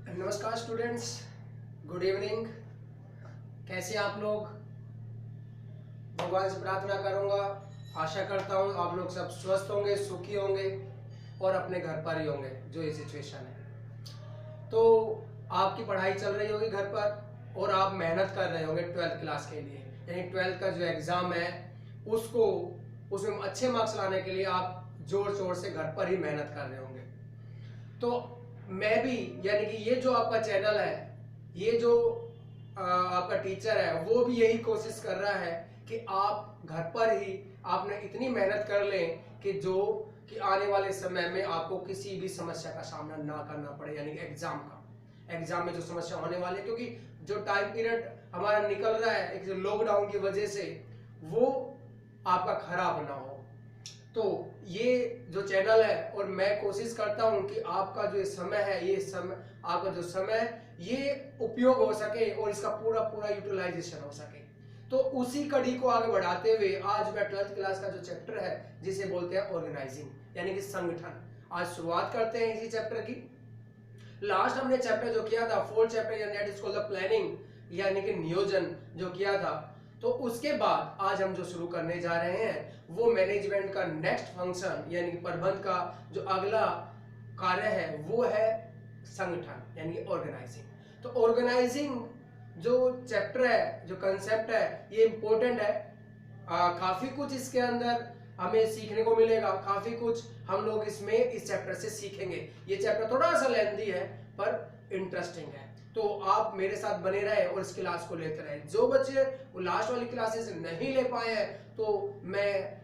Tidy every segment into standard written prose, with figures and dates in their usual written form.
नमस्कार students, good evening. कैसे आप लोग? भगवान से प्रार्थना करूंगा, आशा करता हूं आप लोग सब स्वस्थ होंगे, सुखी होंगे और अपने घर पर ही होंगे जो ये सिचुएशन है। तो आपकी पढ़ाई चल रही होगी घर पर और आप मेहनत कर रहे होंगे 12th क्लास के लिए, यानी 12th का जो एग्ज़ाम है उसमें अच्छे मार्क्स लाने के लिए आप जोर शोर से घर पर ही मेहनत कर रहे होंगे। तो मैं भी, यानी कि ये जो आपका चैनल है, ये जो आपका टीचर है, वो भी यही कोशिश कर रहा है कि आप घर पर ही आपने इतनी मेहनत कर लें कि आने वाले समय में आपको किसी भी समस्या का सामना ना करना पड़े, यानी कि एग्जाम में जो समस्या होने वाली है, क्योंकि जो टाइम पीरियड हमारा निकल रहा है एक लॉकडाउन की वजह से, वो आपका खराब ना हो। तो ये जो चैनल है और मैं कोशिश करता हूं कि आपका जो समय है, आपका जो समय ये उपयोग हो सके और इसका पूरा पूरा यूटिलाइजेशन हो सके। तो उसी कड़ी को आगे बढ़ाते हुए आज मैं 12th क्लास का जो चैप्टर है जिसे बोलते हैं ऑर्गेनाइजिंग, यानी कि संगठन, आज शुरुआत करते हैं इसी चैप्टर की। लास्ट हमने चैप्टर जो किया था, 4th chapter, that is called the planning, यानी कि नियोजन जो किया था। तो उसके बाद आज हम जो शुरू करने जा रहे हैं वो मैनेजमेंट का नेक्स्ट फंक्शन, यानी कि प्रबंध का जो अगला कार्य है वो है संगठन, यानी कि ऑर्गेनाइजिंग। तो ऑर्गेनाइजिंग जो चैप्टर है, जो कंसेप्ट है, ये इंपॉर्टेंट है। काफी कुछ इसके अंदर हमें सीखने को मिलेगा, काफी कुछ हम लोग इस चैप्टर से सीखेंगे। ये चैप्टर थोड़ा सा लेंथी है पर इंटरेस्टिंग है, तो आप मेरे साथ बने रहे और इस क्लास को लेते रहे। जो बच्चे वो लास्ट वाली क्लासेस नहीं ले पाए हैं, तो मैं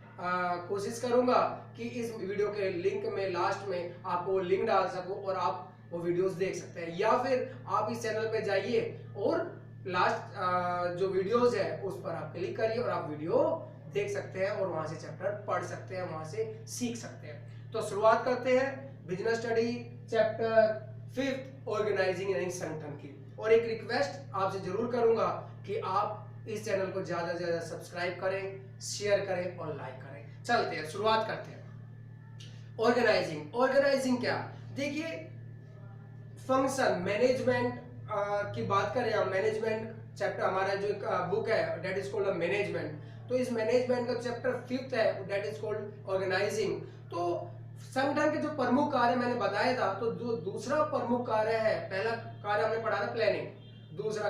कोशिश करूंगा कि इस वीडियो के लिंक में लास्ट में आपको लिंक डाल सकूं और आप वो वीडियोस देख सकते हैं, या फिर आप इस चैनल पे जाइए और लास्ट जो वीडियोस है उस पर आप क्लिक करिए और आप वीडियो देख सकते हैं और वहां से चैप्टर पढ़ सकते हैं, वहां से सीख सकते हैं। तो शुरुआत करते हैं business study chapter 5th organising, यानी संगठन की। और एक रिक्वेस्ट आपसे जरूर करूंगा कि आप इस चैनल को ज्यादा से ज्यादा सब्सक्राइब करें, शेयर करें और लाइक करें। चलते हैं, शुरुआत करते हैं। ऑर्गेनाइजिंग क्या? देखिए, फंक्शन मैनेजमेंट की बात करें हम, मैनेजमेंट चैप्टर हमारा जो बुक है दैट इज कॉल्ड मैनेजमेंट। तो इस मैनेजमेंट का चैप्टर 5th है दैट इज कॉल्ड ऑर्गेनाइजिंग। तो संगठन के जो प्रमुख कार्य मैंने बताया था, तो जो दूसरा प्रमुख कार्य है, पहला कार्य हमने पढ़ा था प्लानिंग, दूसरा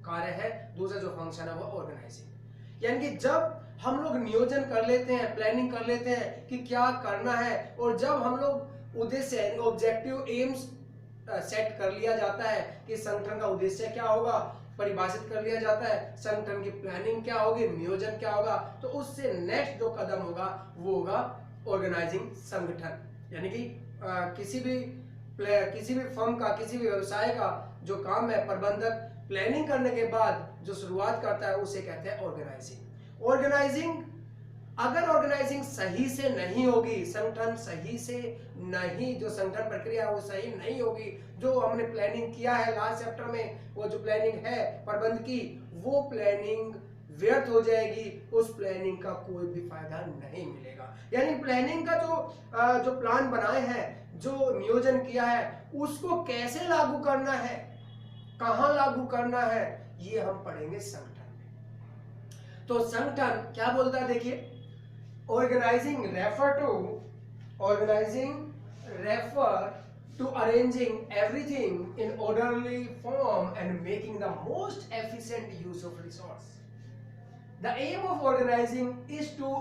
कार्य है, दूसरा जो फंक्शन है वो ऑर्गेनाइजिंग। यानी कि जब हम लोग नियोजन कर लेते हैं, प्लानिंग कर लेते हैं कि क्या करना है, और जब हम लोग उद्देश्य ऑब्जेक्टिव एम्स सेट कर लिया जाता है कि संगठन का उद्देश्य क्या होगा, परिभाषित कर लिया जाता है, संगठन की प्लानिंग क्या होगी, नियोजन क्या होगा, तो उससे नेक्स्ट जो कदम होगा वो होगा ऑर्गेनाइजिंग संगठन। यानी कि किसी भी फर्म का, किसी भी व्यवसाय का जो काम है, प्रबंधक प्लानिंग करने के बाद जो शुरुआत करता है उसे कहते हैं ऑर्गेनाइजिंग। अगर ऑर्गेनाइजिंग सही से नहीं होगी, संगठन सही से नहीं, जो संगठन प्रक्रिया है वो सही नहीं होगी, जो हमने प्लानिंग किया है लास्ट चैप्टर में, वो जो प्लानिंग है प्रबंध की, वो प्लानिंग व्यर्थ हो जाएगी, उस प्लानिंग का कोई भी फायदा नहीं मिलेगा। यानी प्लानिंग का जो प्लान बनाए हैं, जो नियोजन किया है, उसको कैसे लागू करना है, कहां लागू करना है, ये हम पढ़ेंगे संगठन में। तो संगठन क्या बोलता है, देखिए, Organizing refer to arranging everything in orderly form and making the most efficient use of resource. The aim of organizing is to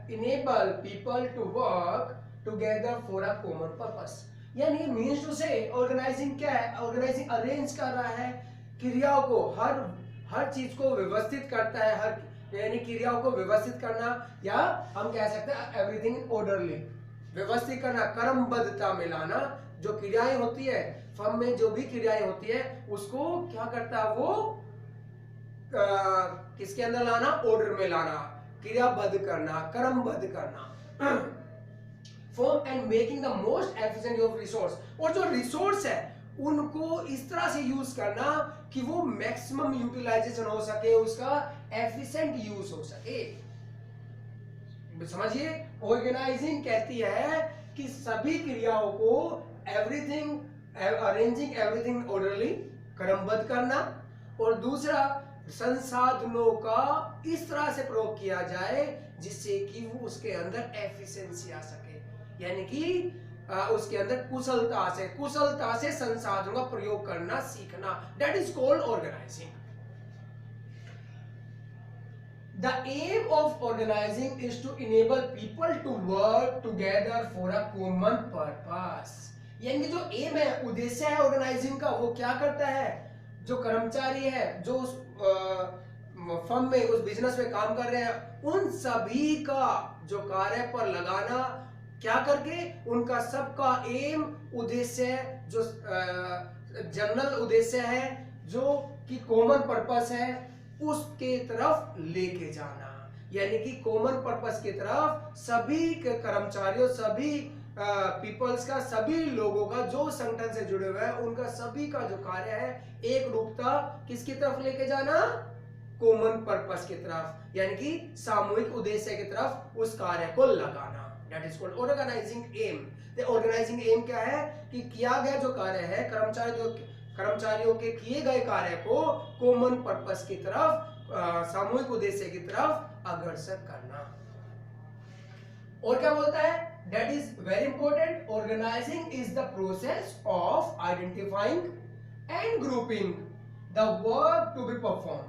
enable people to work together for a common purpose. यानी means to say organizing क्या है? Organizing arrange कर रहा है क्रियाओं को, हर चीज को व्यवस्थित करता है, यानी क्रियाओं को व्यवस्थित करना, या हम कह सकते हैं एवरीथिंग ऑर्डरली, व्यवस्थित करना, क्रमबद्धता में लाना। जो क्रियाएं होती है फर्म में, जो भी क्रियाएं होती है उसको क्या करता है वो किसके अंदर लाना, ऑर्डर में लाना, क्रियाबद्ध करना, क्रमबद्ध करना। Form and making the most efficient of resource, और जो रिसोर्स है उनको इस तरह से यूज करना कि वो मैक्सिमम यूटिलाइजेशन हो सके, उसका एफिशिएंट यूज हो सके। समझिए, ऑर्गेनाइजिंग कहती है कि सभी क्रियाओं को, एवरीथिंग अरेंजिंग एवरीथिंग ऑर्डरली, क्रमबद्ध करना, और दूसरा संसाधनों का इस तरह से प्रयोग किया जाए जिससे कि वो उसके अंदर एफिशिएंसी आ सके, यानी कि उसके अंदर कुशलता से संसाधनों का प्रयोग करना सीखना, that is called organising. The aim of organizing is to enable people to work together for a common purpose। यानी जो एम है, उद्देश्य है ऑर्गेनाइजिंग का, वो क्या करता है, जो कर्मचारी है, जो उस फर्म में, उस बिजनेस में काम कर रहे हैं, उन सभी का जो कार्य पर लगाना, क्या करके, उनका सबका एम, उद्देश्य, जो जनरल उद्देश्य है, जो कि कॉमन पर्पस है, उसके तरफ लेके जाना, यानी कि कॉमन पर्पस की तरफ सभी के कर्मचारियों, सभी पीपल्स का, सभी लोगों का जो संगठन से जुड़े हुए हैं, उनका सभी का जो कार्य है, एक रूपता किसकी तरफ लेके जाना, कॉमन पर्पस की तरफ, यानी कि सामूहिक उद्देश्य की तरफ उस कार्य को लगाना, that is called organising aim. तो ऑर्गेनाइजिंग एम क्या है कि किया गया जो कार्य है, कर्मचारियों के किए गए कार्य को कॉमन पर्पस की तरफ, सामूहिक उद्देश्य की तरफ अग्रसर करना। और क्या बोलता है, that is very important, organising is the process of identifying and grouping the work to be perform.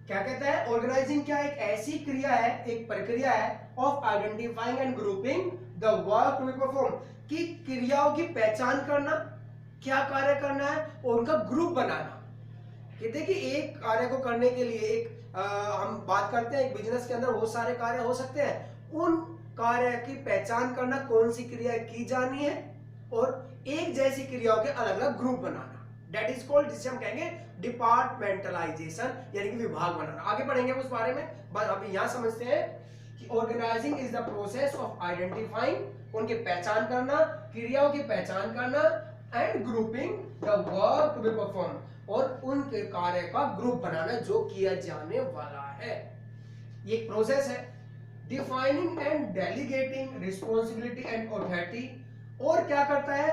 क्या कहता है, ऑर्गेनाइजिंग क्या, एक ऐसी क्रिया है, एक प्रक्रिया है, of identifying and grouping the work to be perform, कि क्रियाओं की पहचान करना, क्या कार्य करना है, और उनका ग्रुप बनाना। कहते हैं कि एक कार्य को करने के लिए हम बात करते हैं, एक बिजनेस के अंदर बहुत सारे कार्य हो सकते हैं, उन कार्य की पहचान करना, कौन सी क्रिया की जानी है, और एक जैसी क्रियाओं के अलग अलग group banana, that is called, जिसे हम कहेंगे डिपार्टमेंटलाइजेशन, यानी कि विभाग बनाना। आगे बढ़ेंगे उस बारे में, बस अभी यहां समझते हैं कि organising is the process of identifying, उनकी पहचान करना, क्रियाओं की पहचान करना, and grouping the work to be perform, और उनके कार्य का ग्रुप बनाना जो किया जाने वाला है, ये एक प्रोसेस है। Defining and delegating responsibility and authority, और क्या करता है,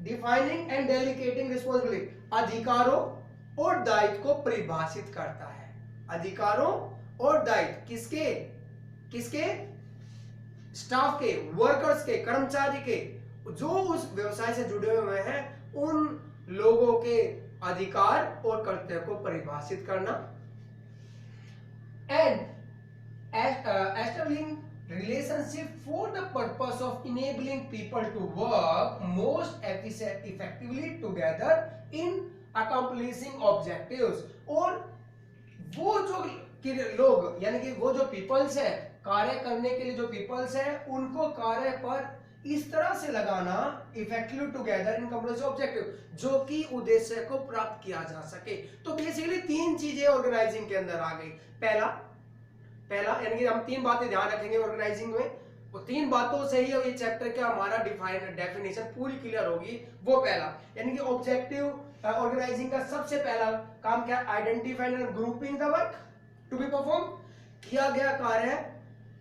डिफाइनिंग एंड डेलीगेटिंग रिस्पॉन्सिबिलिटी, अधिकारों और दायित्व को परिभाषित करता है। अधिकारों और दायित्व किसके, किसके, स्टाफ के, वर्कर्स के, कर्मचारी के, जो उस व्यवसाय से जुड़े हुए हैं, उन लोगों के अधिकार और कर्तव्य को परिभाषित करना। And establishing relationship for the purpose of enabling people to work most effectively together in accomplishing objectives, और वो जो लोग, यानी कि वो जो पीपल्स है, कार्य करने के लिए जो पीपल्स है, उनको कार्य पर इस तरह से लगाना, इफेक्टिवली टुगेदर इन कंप्लीशन ऑब्जेक्टिव, जो कि उद्देश्य को प्राप्त किया जा सके। तो बेसिकली तीन चीजें ऑर्गेनाइजिंग के अंदर आ गई। पहला यानी कि हम तीन बातें ध्यान रखेंगे ऑर्गेनाइजिंग में, वो तीन बातों से ही ये चैप्टर का हमारा डेफिनेशन पूरी क्लियर होगी। वो पहला, यानी कि ऑब्जेक्टिव ऑर्गेनाइजिंग का सबसे पहला काम क्या, identifying and grouping the work to be perform, किया गया कार्य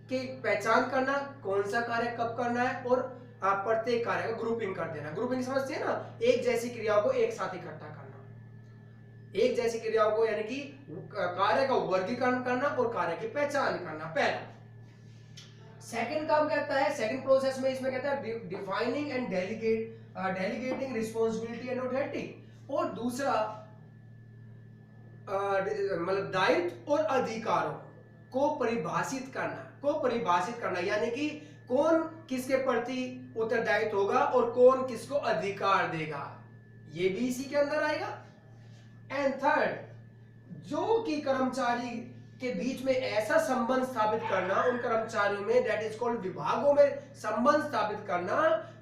की पहचान करना, कौन सा कार्य कब करना है, और प्रत्येक कार्य को ग्रुपिंग कर देना। ग्रुपिंग समझते हैं ना, एक जैसी क्रियाओं को एक साथ इकट्ठा करना, एक जैसी क्रियाओं को, यानी कि कार्य का वर्गीकरण करना और कार्य की पहचान करना, पहला। सेकंड काम कहता है, सेकंड प्रोसेस में इसमें कहता है defining and delegating responsibility and authority, और दूसरा मतलब दायित्व और अधिकारों को परिभाषित करना, यानी कि कौन किसके प्रति उत्तरदायित्व होगा और कौन किसको अधिकार देगा, ये भी इसी के अंदर आएगा। एंड थर्ड, जो कि कर्मचारी के बीच में ऐसा संबंध स्थापित करना, उन कर्मचारियों में, दैट इज कॉल्ड, विभागों में संबंध स्थापित करना,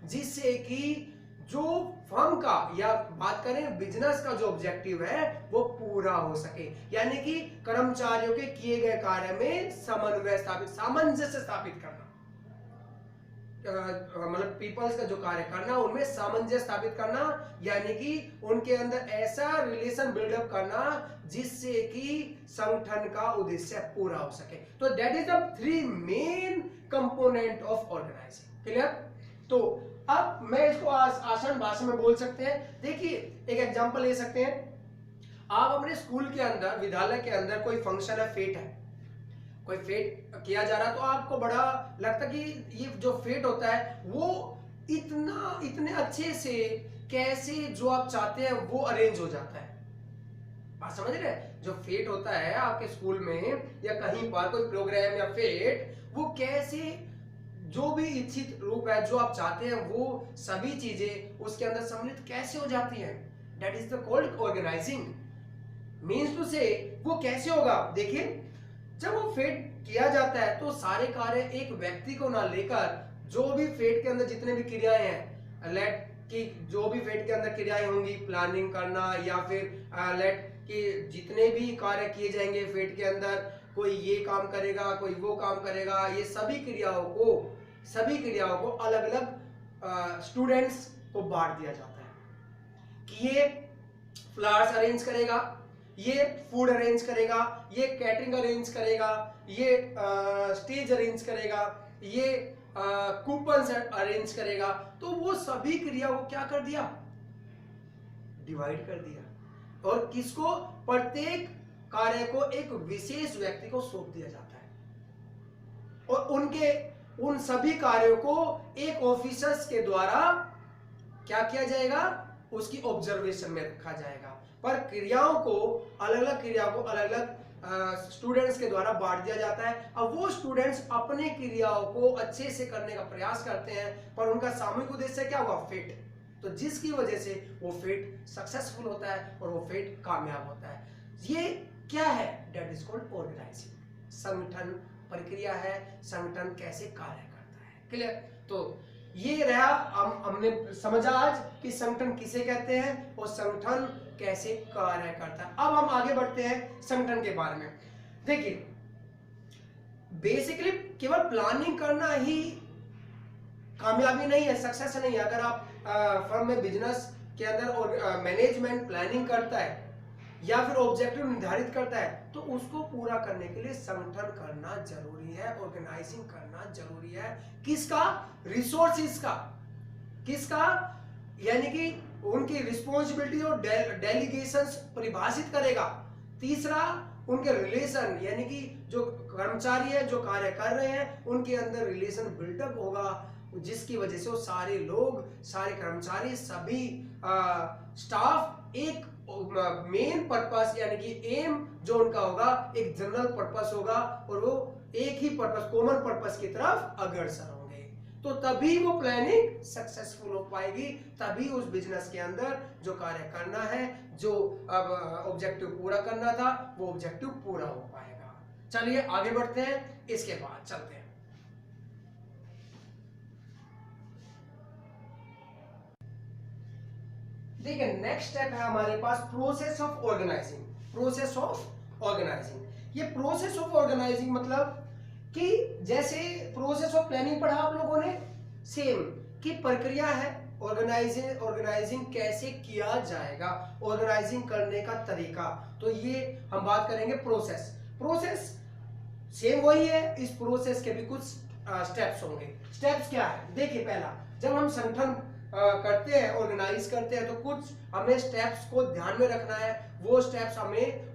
जिससे कि जो फर्म का, या बात करें बिजनेस का जो ऑब्जेक्टिव है, वो पूरा हो सके, यानी कि कर्मचारियों के किए गए कार्य में समन्वय स्थापित, सामंजस्य स्थापित करना, मतलब पीपल्स का जो कार्य करना, उनमें सामंजस्य स्थापित करना, यानी कि उनके अंदर ऐसा रिलेशन बिल्डअप करना जिससे कि संगठन का उद्देश्य पूरा हो सके। तो that is the three main component of organising. Clear? तो अब मैं इसको आसान भाषा में बोल सकते हैं। देखिए एक एग्जांपल ले सकते हैं, आप अपने स्कूल के अंदर, विद्यालय के अंदर कोई फंक्शन है, फेट है, कोई फेट किया जा रहा है, तो आपको बड़ा लगता है कि ये जो फेट होता है वो इतने अच्छे से कैसे जो आप चाहते हैं वो अरेंज हो जाता है। बात समझ रहे हैं? जो फेट होता है आपके स्कूल में या कहीं पर कोई प्रोग्राम या फेट, वो कैसे जो भी इच्छित रूप है जो आप चाहते हैं वो सभी चीजें उसके अंदर सम्मिलित कैसे हो जाती हैं। That is the called organising. Means to say वो कैसे होगा, देखिए जब वो फेट किया जाता है तो सारे कार्य एक व्यक्ति को ना लेकर, जो भी फेट के अंदर जितने भी क्रियाएं हैं, लेट कि जो भी फेट के अंदर क्रियाएं होंगी, प्लानिंग करना या फिर लेट कि जितने भी कार्य किए जाएंगे फेट के अंदर, कोई ये काम करेगा, कोई वो काम करेगा, ये सभी क्रियाओं को अलग अलग स्टूडेंट्स को बांट दिया जाता है कि ये फ्लावर्स अरेंज करेगा, ये फूड अरेंज करेगा, ये कैटरिंग अरेंज करेगा, ये स्टेज अरेंज करेगा, ये कूपन्स अरेंज करेगा। तो वो सभी क्रिया को क्या कर दिया, डिवाइड कर दिया, और किसको, प्रत्येक कार्य को एक विशेष व्यक्ति को सौंप दिया जाता है, और उन सभी कार्यों को एक ऑफिसर्स के द्वारा क्या किया जाएगा, उसकी ऑब्जर्वेशन में रखा जाएगा। पर क्रियाओं को अलग अलग स्टूडेंट्स के द्वारा बांट दिया जाता है। अब वो स्टूडेंट्स अपने क्रियाओं को अच्छे से करने का प्रयास करते हैं, पर उनका सामूहिक उद्देश्य क्या हुआ, फेट। तो जिसकी वजह से वो फेट सक्सेसफुल होता है और वो फेट कामयाब होता है। ये क्या है, दैट इज कॉल्ड ऑर्गेनाइजिंग। संगठन प्रक्रिया है, संगठन कैसे कार्य करता है। क्लियर? तो ये रहा, हमने समझा आज कि संगठन किसे कहते हैं और संगठन कैसे कार्य करता है। अब हम आगे बढ़ते हैं संगठन के बारे में। देखिए बेसिकली केवल प्लानिंग करना ही कामयाबी नहीं है, सक्सेस नहीं है। अगर आप फर्म में बिजनेस के अंदर और मैनेजमेंट प्लानिंग करता है या फिर ऑब्जेक्टिव निर्धारित करता है, तो उसको पूरा करने के लिए संगठन करना जरूरी है, ऑर्गेनाइजिंग करना जरूरी है। किसका, रिसोर्सेज का, किसका, यानी कि उनकी रिस्पॉन्सिबिलिटी और डेलीगेशंस परिभाषित करेगा। तीसरा, उनके रिलेशन, यानी कि जो कर्मचारी है जो कार्य कर रहे हैं उनके अंदर रिलेशन बिल्डअप होगा, जिसकी वजह से वो सारे लोग, सारे कर्मचारी, सभी स्टाफ एक मेन पर्पस यानी कि एम जो उनका होगा एक जनरल पर्पस होगा, और वो एक ही पर्पस, कॉमन पर्पस की तरफ अग्रसर होंगे। तो तभी वो प्लानिंग सक्सेसफुल हो पाएगी, तभी उस बिजनेस के अंदर जो कार्य करना है, जो अब ऑब्जेक्टिव पूरा करना था, वो ऑब्जेक्टिव पूरा हो पाएगा। चलिए आगे बढ़ते हैं, इसके बाद चलते हैं। देखिए नेक्स्ट स्टेप है हमारे पास process of organizing. Process of organizing, ये प्रोसेस ऑफ ऑर्गेनाइजिंग मतलब कि जैसे प्रोसेस ऑफ प्लानिंग पढ़ा आप लोगों ने, सेम की प्रक्रिया है ऑर्गेनाइजिंग कैसे किया जाएगा, ऑर्गेनाइजिंग करने का तरीका। तो ये हम बात करेंगे प्रोसेस सेम वही है, इस प्रोसेस के भी कुछ स्टेप्स होंगे। स्टेप्स क्या है, देखिए पहला, जब हम संगठन करते हैं, ऑर्गेनाइज करते हैं, तो कुछ हमें स्टेप्स को ध्यान में रखना है। वो स्टेप्स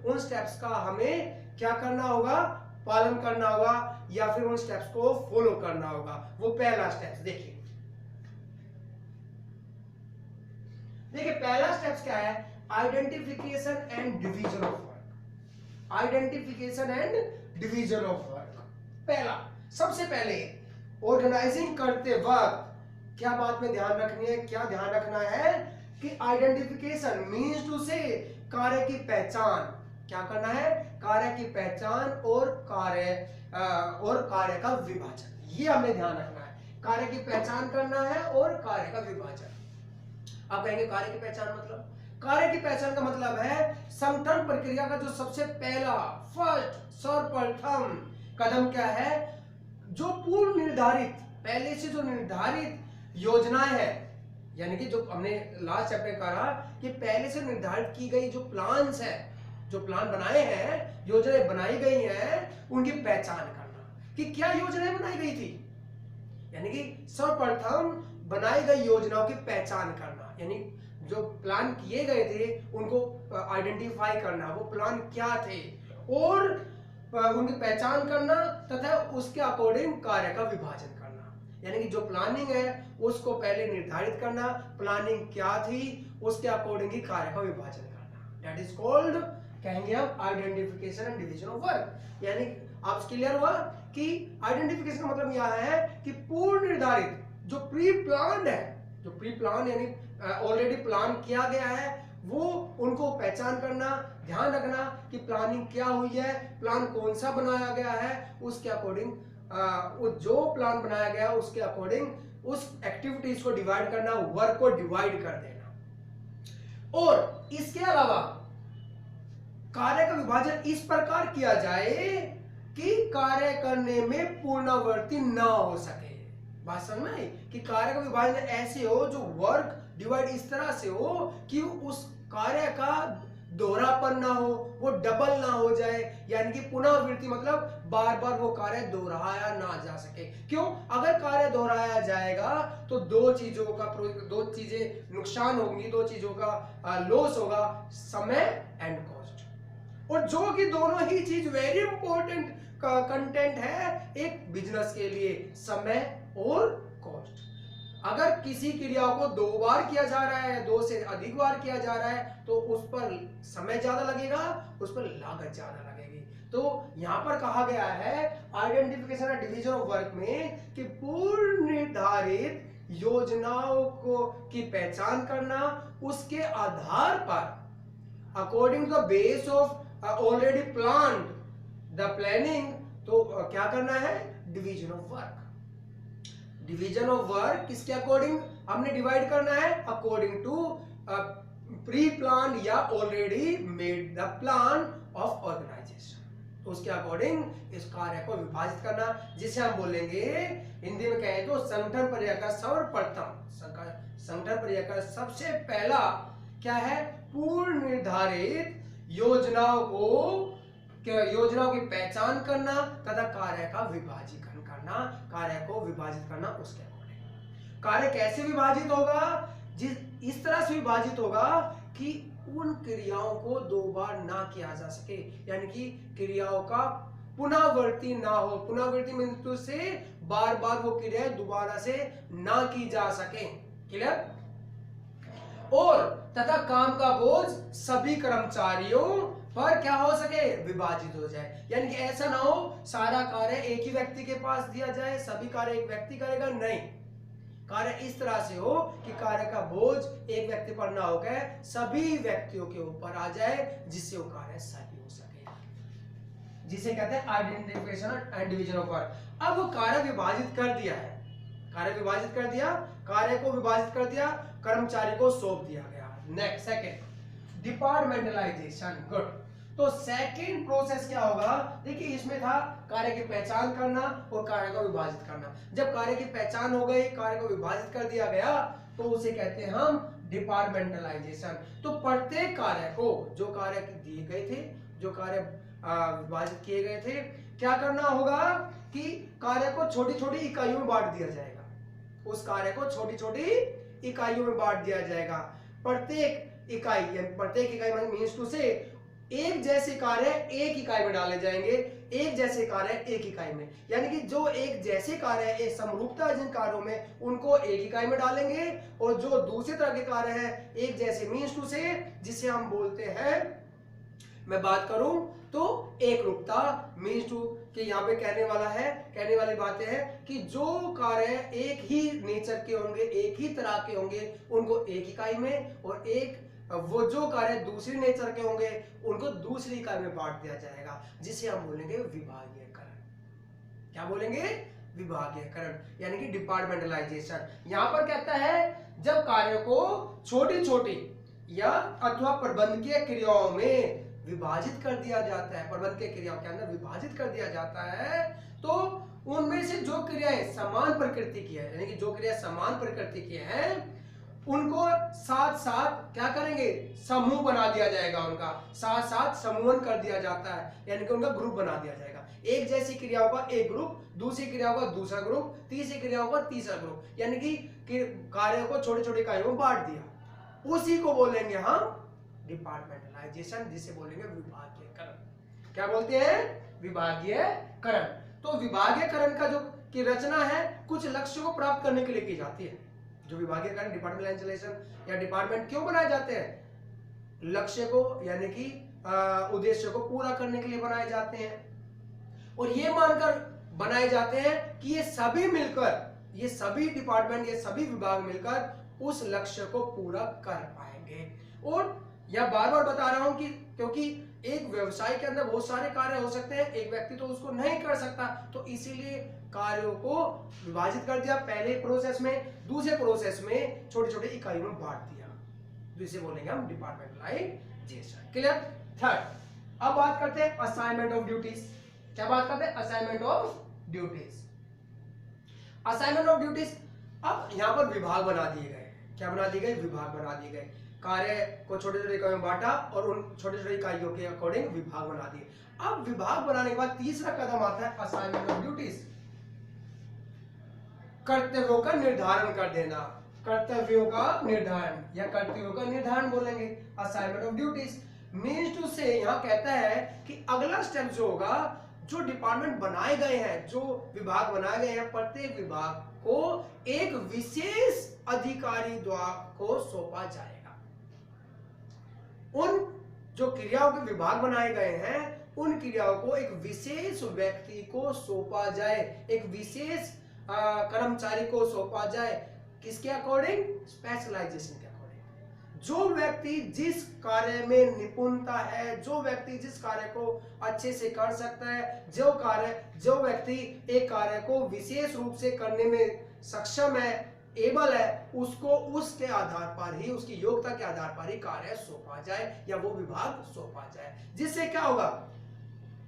उन स्टेप्स का हमें क्या करना होगा, पालन करना होगा, या फिर उन स्टेप्स को फॉलो करना होगा। वो पहला स्टेप्स देखिए पहला स्टेप्स क्या है, identification and division of work. Identification and division of work, पहला, सबसे पहले ऑर्गेनाइजिंग करते वक्त क्या बात में ध्यान रखनी है, क्या ध्यान रखना है कि आइडेंटिफिकेशन मीन्स टू से कार्य की पहचान, क्या करना है, कार्य की पहचान और कार्य का विभाजन, ये हमें ध्यान रखना है। कार्य की पहचान करना है और कार्य का विभाजन। आप कहेंगे कार्य की पहचान मतलब, कार्य की पहचान का मतलब है संगठन प्रक्रिया का जो सबसे पहला, फर्स्ट, सर्वप्रथम कदम क्या है, जो पूर्व निर्धारित, पहले से जो निर्धारित योजनाएं है, यानी कि जो हमने लास्ट चैप्टर में कहा कि पहले से निर्धारित की गई जो प्लान्स है, जो प्लान बनाए हैं, योजनाएं बनाई गई हैं, उनकी पहचान करना कि क्या योजनाएं बनाई गई थी। यानी कि सर्वप्रथम बनाई गई योजनाओं की पहचान करना, यानी जो प्लान किए गए थे उनको आइडेंटिफाई करना, वो प्लान क्या थे, और उनकी पहचान करना तथा उसके अकॉर्डिंग कार्य का विभाजन करना। यानी कि जो प्लानिंग है उसको पहले निर्धारित करना, प्लानिंग क्या थी, उसके अकॉर्डिंग ही कार्य का विभाजन करना। दैट इज कॉल्ड, कहेंगे हम, identification and division of work. यानी आप क्लियर हुआ कि आइडेंटिफिकेशन का मतलब यह है कि पूर्व निर्धारित जो प्री प्लान है, जो प्री प्लान यानी ऑलरेडी प्लान किया गया है, वो उनको पहचान करना, ध्यान रखना कि प्लानिंग क्या हुई है, प्लान कौन सा बनाया गया है, उसके अकॉर्डिंग जो प्लान बनाया गया उसके अकॉर्डिंग उस एक्टिविटीज को डिवाइड करना, वर्क को डिवाइड कर देना। और इसके अलावा कार्य का विभाजन इस प्रकार किया जाए कि कार्य करने में पुनरावृत्ति ना हो सके। बात समझ में आई कि कार्य का विभाजन ऐसे हो, जो वर्क डिवाइड इस तरह से हो कि उस कार्य का दोहरापन ना हो, वो डबल ना हो जाए, यानी कि पुनरावृत्ति मतलब बार बार वो कार्य दोहराया ना जा सके। क्यों? अगर कार्य दोहराया जाएगा तो दो चीजें नुकसान होंगी, दो चीजों का लॉस होगा, समय एंड कॉस्ट। और जो कि दोनों ही चीज वेरी इंपॉर्टेंट कंटेंट है एक बिजनेस के लिए, समय और कॉस्ट। अगर किसी क्रिया को 2 बार किया जा रहा है, 2 से अधिक बार किया जा रहा है, तो उस पर समय ज्यादा लगेगा, उस पर लागत ज्यादा लगेगी। तो यहां पर कहा गया है identification and division of work में कि पूर्व निर्धारित योजनाओं को की पहचान करना, उसके आधार पर according to the base of already planned the planning, तो क्या करना है, division of work. Division of work किसके अकॉर्डिंग हमने डिवाइड करना है, अकॉर्डिंग टू प्री प्लान या already made the plan of organisation. तो उसके अकॉर्डिंग इस कार्य को विभाजित करना, जिसे हम बोलेंगे हिंदी में कहें तो संगठन प्रक्रिया का सर्वप्रथम, संगठन प्रक्रिया का सबसे पहला क्या है, पूर्व निर्धारित योजनाओं की पहचान करना तथा कार्य का विभाजीकरण करना, कार्य को विभाजित करना। उसके अकॉर्डिंग कार्य कैसे विभाजित होगा, इस तरह से विभाजित होगा कि उन क्रियाओं को 2 बार ना किया जा सके, यानी कि क्रियाओं का पुनरावृत्ति ना हो। पुनरावृत्ति मीन्स से बार बार वो क्रियाएं दोबारा से ना की जा सके। क्लियर? और तथा काम का बोझ सभी कर्मचारियों पर क्या हो सके, विभाजित हो जाए। यानी कि ऐसा ना हो सारा कार्य एक ही व्यक्ति के पास दिया जाए, सभी कार्य एक व्यक्ति करेगा, नहीं। कार्य इस तरह से हो कि कार्य का बोझ एक व्यक्ति पर ना होकर सभी व्यक्तियों के ऊपर आ जाए, जिससे वो कार्य सही हो सके, जिसे कहते हैं identification and division of work. अब वो कार्य विभाजित कर दिया है, कार्य विभाजित कर दिया, कार्य को विभाजित कर दिया, कर्मचारी को सौंप दिया गया। Next, second, departmentalisation. गुड। तो सेकंड प्रोसेस क्या होगा, देखिए इसमें था कार्य की पहचान करना और कार्य को विभाजित करना। जब कार्य की पहचान हो गई, कार्य को विभाजित कर दिया गया, तो उसे कहते हैं हम डिपार्टमेंटलाइजेशन। तो प्रत्येक कार्य को, जो कार्य दिए गए थे, जो कार्य विभाजित किए गए थे, क्या करना होगा कि कार्य को छोटी छोटी इकाइयों में बांट दिया जाएगा। उस कार्य को छोटी छोटी इकाइयों में बांट दिया जाएगा। प्रत्येक इकाई मीन्स टू से एक जैसे कार्य एक इकाई में डाले जाएंगे, एक जैसे कार्य एक इकाई में, यानी कि जो एक जैसे कार्य है, एक समरूपता जिन कार्यों में, उनको एक इकाई में डालेंगे, और जो दूसरे तरह के कार्य है एक जैसे मीन्स टू से, जिसे हम बोलते हैं, मैं बात करूं तो एक रूपता मीन्स टू कि यहाँ पे कहने वाली बातें हैं कि जो कार्य एक ही नेचर के होंगे, एक ही तरह के होंगे, उनको एक इकाई में, और वो जो कार्य दूसरी नेचर के होंगे उनको दूसरी इकाई में बांट दिया जाएगा, जिसे हम बोलेंगे विभागीयकरण। क्या बोलेंगे? विभागीयकरण, यानी कि डिपार्टमेंटलाइजेशन। यहां पर कहता है जब कार्य को छोटी छोटी या अथवा प्रबंधकीय क्रियाओं में विभाजित कर दिया जाता है, प्रबंधकीय क्रियाओं के अंदर विभाजित कर दिया जाता है, तो उनमें से जो क्रियाएं समान प्रकृति की है, यानी कि जो क्रिया समान प्रकृति की है, उनको साथ साथ क्या करेंगे, समूह बना दिया जाएगा, उनका साथ साथ समूहन कर दिया जाता है, यानी कि उनका ग्रुप बना दिया जाएगा। एक जैसी क्रियाओं का एक ग्रुप, दूसरी क्रियाओं का दूसरा ग्रुप, तीसरी क्रियाओं का तीसरा ग्रुप, यानी कि कार्यों को छोटे छोटे इकाइयों में बांट दिया। उसी को बोलेंगे हम डिपार्टमेंटलाइजेशन, जिसे बोलेंगे विभागीयकरण। क्या बोलते हैं? विभागीयकरण। तो विभागीयकरण का जो की रचना है कुछ लक्ष्यों को प्राप्त करने के लिए की जाती है। जो विभागीयकरण, डिपार्टमेंटलाइजेशन या डिपार्टमेंट क्यों बनाए जाते हैं? लक्ष्य को यानी कि उद्देश्य को पूरा करने के लिए बनाए जाते हैं, और ये मानकर बनाए जाते हैं कि ये सभी मिलकर, ये सभी डिपार्टमेंट, ये सभी विभाग मिलकर उस लक्ष्य को पूरा कर पाएंगे। और यह बार बार बता रहा हूं कि क्योंकि एक व्यवसाय के अंदर बहुत सारे कार्य हो सकते हैं, एक व्यक्ति तो उसको नहीं कर सकता, तो इसीलिए कार्यों को विभाजित कर दिया पहले प्रोसेस में, दूसरे प्रोसेस में छोटे छोटे इकाइयों में बांट दिया, जिसे बोलेंगे हम डिपार्टमेंटलाइजेशन। क्लियर? थर्ड, अब बात करते हैं असाइनमेंट ऑफ ड्यूटीज। क्या बात करते हैं? Assignment of duties. Assignment of duties, अब यहां पर विभाग बना दिए गए। क्या बना दिए गए? विभाग बना दिए गए। कार्य को छोटे छोटे इकाइयों में बांटा और उन छोटे छोटे इकाइयों के अकॉर्डिंग विभाग बना दिए। अब विभाग बनाने के बाद तीसरा कदम आता है असाइनमेंट ऑफ ड्यूटीज। कर्तव्यों का निर्धारण कर देना। कर्तव्यों का निर्धारण या कर्तव्यों का निर्धारण बोलेंगे assignment of duties. Means to say यहां कहता है कि अगला स्टेप जो होगा, जो डिपार्टमेंट बनाए गए हैं, जो विभाग बनाए गए हैं, प्रत्येक विभाग को एक विशेष अधिकारी द्वारा को सौंपा जाएगा। उन जो क्रियाओं के विभाग बनाए गए हैं, उन क्रियाओं को एक विशेष व्यक्ति को सौंपा जाए, एक विशेष कर्मचारी को सौंपा जाए। किसके अकॉर्डिंग? स्पेशलाइजेशन के अकॉर्डिंग। जो व्यक्ति जिस कार्य में निपुणता है, जो व्यक्ति जिस कार्य को अच्छे से कर सकता है, जो व्यक्ति एक कार्य को विशेष रूप से करने में सक्षम है, एबल है, उसको उसके आधार पर ही, उसकी योग्यता के आधार पर ही कार्य सौंपा जाए या वो विभाग सौंपा जाए। जिससे क्या होगा?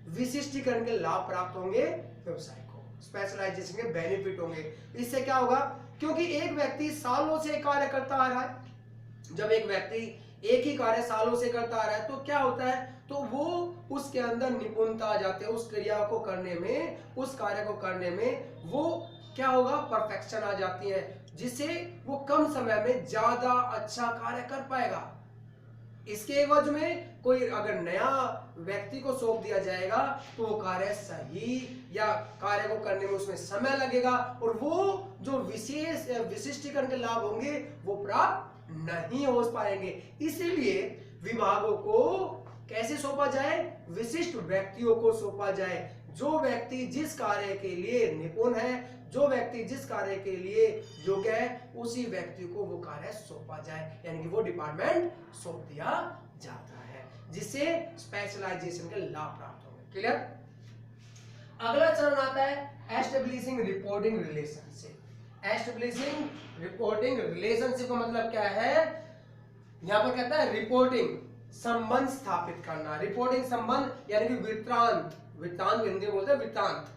विशिष्टीकरण के लाभ प्राप्त होंगे व्यवसाय को, स्पेशलाइजेशन के बेनिफिट होंगे। इससे क्या होगा? क्योंकि एक व्यक्ति सालों से कार्य करता आ रहा है, जब एक व्यक्ति एक ही कार्य सालों से करता आ रहा है तो क्या होता है? तो वो उसके अंदर निपुणता आ जाती है, उस क्रिया को करने में, उस कार्य को करने में वो क्या होगा? परफेक्शन आ जाती है, जिससे वो कम समय में ज्यादा अच्छा कार्य कर पाएगा। इसके एवज में कोई अगर नया व्यक्ति को सौंप दिया जाएगा तो वो कार्य सही या कार्य को करने में उसमें समय लगेगा और वो जो विशिष्टीकरण के लाभ होंगे वो प्राप्त नहीं हो पाएंगे। इसीलिए विभागों को कैसे सौंपा जाए? विशिष्ट व्यक्तियों को सौंपा जाए। जो व्यक्ति जिस कार्य के लिए निपुण है, जो व्यक्ति जिस कार्य के लिए योग्य है, उसी व्यक्ति को वो कार्य सौंपा जाए, यानी कि वो डिपार्टमेंट सौंप दिया जाता है, जिससे स्पेशलाइजेशन के लाभ प्राप्त होंगे। क्लियर? अगला चरण आता है establishing reporting relationship. Establishing reporting relationship का मतलब क्या है? यहां पर कहता है रिपोर्टिंग संबंध स्थापित करना। रिपोर्टिंग संबंध यानी कि वृत्तांत, वृत्तांत हिंदी में बोलते हैं वृत्तांत,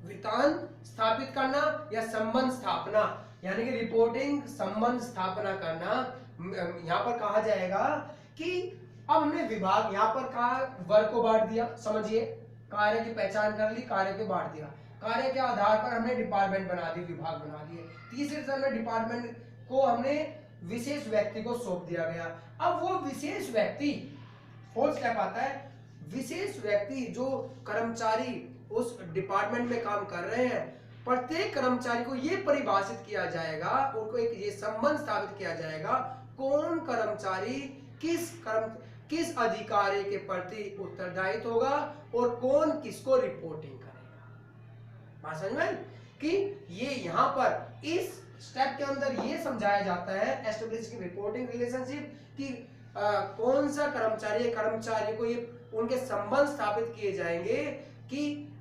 वृत्तांत स्थापित करना या संबंध स्थापना, यानी कि रिपोर्टिंग संबंध स्थापना करना। यहां पर कहा जाएगा कि अब हमने विभाग, यहां पर कहा वर्ग को बांट दिया, समझिए, कार्य की पहचान कर ली, कार्य को बांट दिया, कार्य के आधार पर हमने डिपार्टमेंट बना दिए, विभाग बना दिए। तीसरे चरण में डिपार्टमेंट को हमने विशेष व्यक्ति को सौंप दिया गया। अब वो विशेष व्यक्ति, फोर्थ स्टेप आता है, विशेष व्यक्ति जो कर्मचारी उस डिपार्टमेंट में काम कर रहे हैं, प्रत्येक कर्मचारी को यह परिभाषित किया जाएगा, उनको एक ये संबंध स्थापित किया जाएगा, कौन कर्मचारी किस अधिकारी के प्रति उत्तरदायित्व होगा और कौन किसको रिपोर्टिंग करेगा। बात समझ में कि ये यहां पर इस स्टेप के अंदर ये समझाया जाता है एस्टेब्लिशिंग रिपोर्टिंग रिलेशनशिप कि कौन सा कर्मचारी को ये उनके संबंध स्थापित किए जाएंगे कि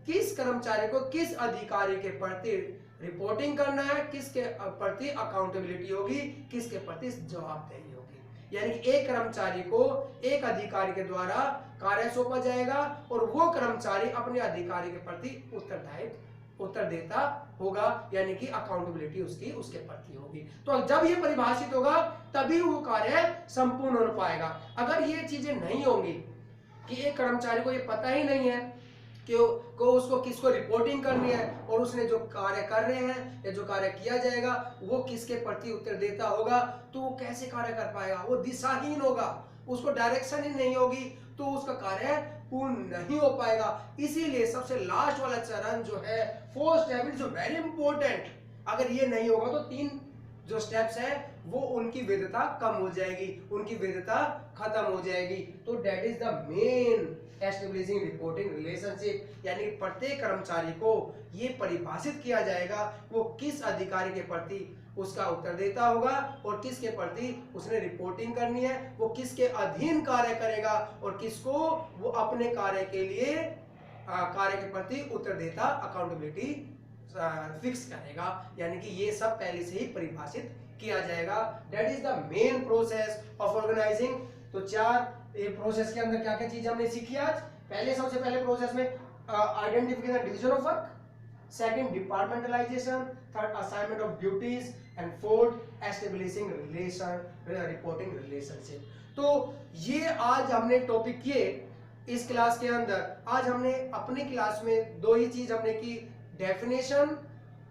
किस कर्मचारी को किस अधिकारी के प्रति रिपोर्टिंग करना है, किसके प्रति अकाउंटेबिलिटी होगी, किसके प्रति जवाबदेही होगी। यानी कि एक कर्मचारी को एक अधिकारी के द्वारा कार्य सौंपा जाएगा और वो कर्मचारी अपने अधिकारी के प्रति उत्तर देता होगा, यानी कि अकाउंटेबिलिटी उसके प्रति होगी। तो जब ये परिभाषित होगा तभी वो कार्य संपूर्ण हो पाएगा। अगर ये चीजें नहीं होंगी कि एक कर्मचारी को ये पता ही नहीं है कि को उसको किसको रिपोर्टिंग करनी है और उसने जो कार्य कर रहे हैं या जो कार्य किया जाएगा वो किसके प्रति उत्तर देता होगा, तो वो कैसे कार्य कर पाएगा, वो दिशाहीन होगा, उसको डायरेक्शन ही नहीं होगी, तो उसका कार्य पूर्ण नहीं हो पाएगा। इसीलिए सबसे लास्ट वाला चरण जो है, fourth step is very important. अगर ये नहीं होगा तो 3 जो स्टेप्स है वो उनकी वैधता कम हो जाएगी, उनकी वैधता खत्म हो जाएगी। तो that is the main establishing reporting relationship, यानी प्रत्येक कर्मचारी को ये परिभाषित किया जाएगा वो किस अधिकारी के प्रति उसका उत्तर देता होगा और किसके प्रति उसने रिपोर्टिंग करनी है, वो किसके अधीन कार्य करेगा और किसको वो अपने कार्य के लिए कार्य के प्रति उत्तरदायिता अकाउंटेबिलिटी फिक्स करेगा। यानी कि ये सब पहले से ही परिभाषित किया जाएगा। That is the main process of organising. तो 4 ये प्रोसेस के अंदर क्या क्या चीज हमने सीखी आज। सबसे पहले प्रोसेस में identification division of work, second departmentalisation, third assignment of duties and fourth establishing reporting relationship. तो ये आज हमने टॉपिक किए इस क्लास के अंदर। आज हमने अपनी क्लास में 2 ही चीज हमने की, डेफिनेशन,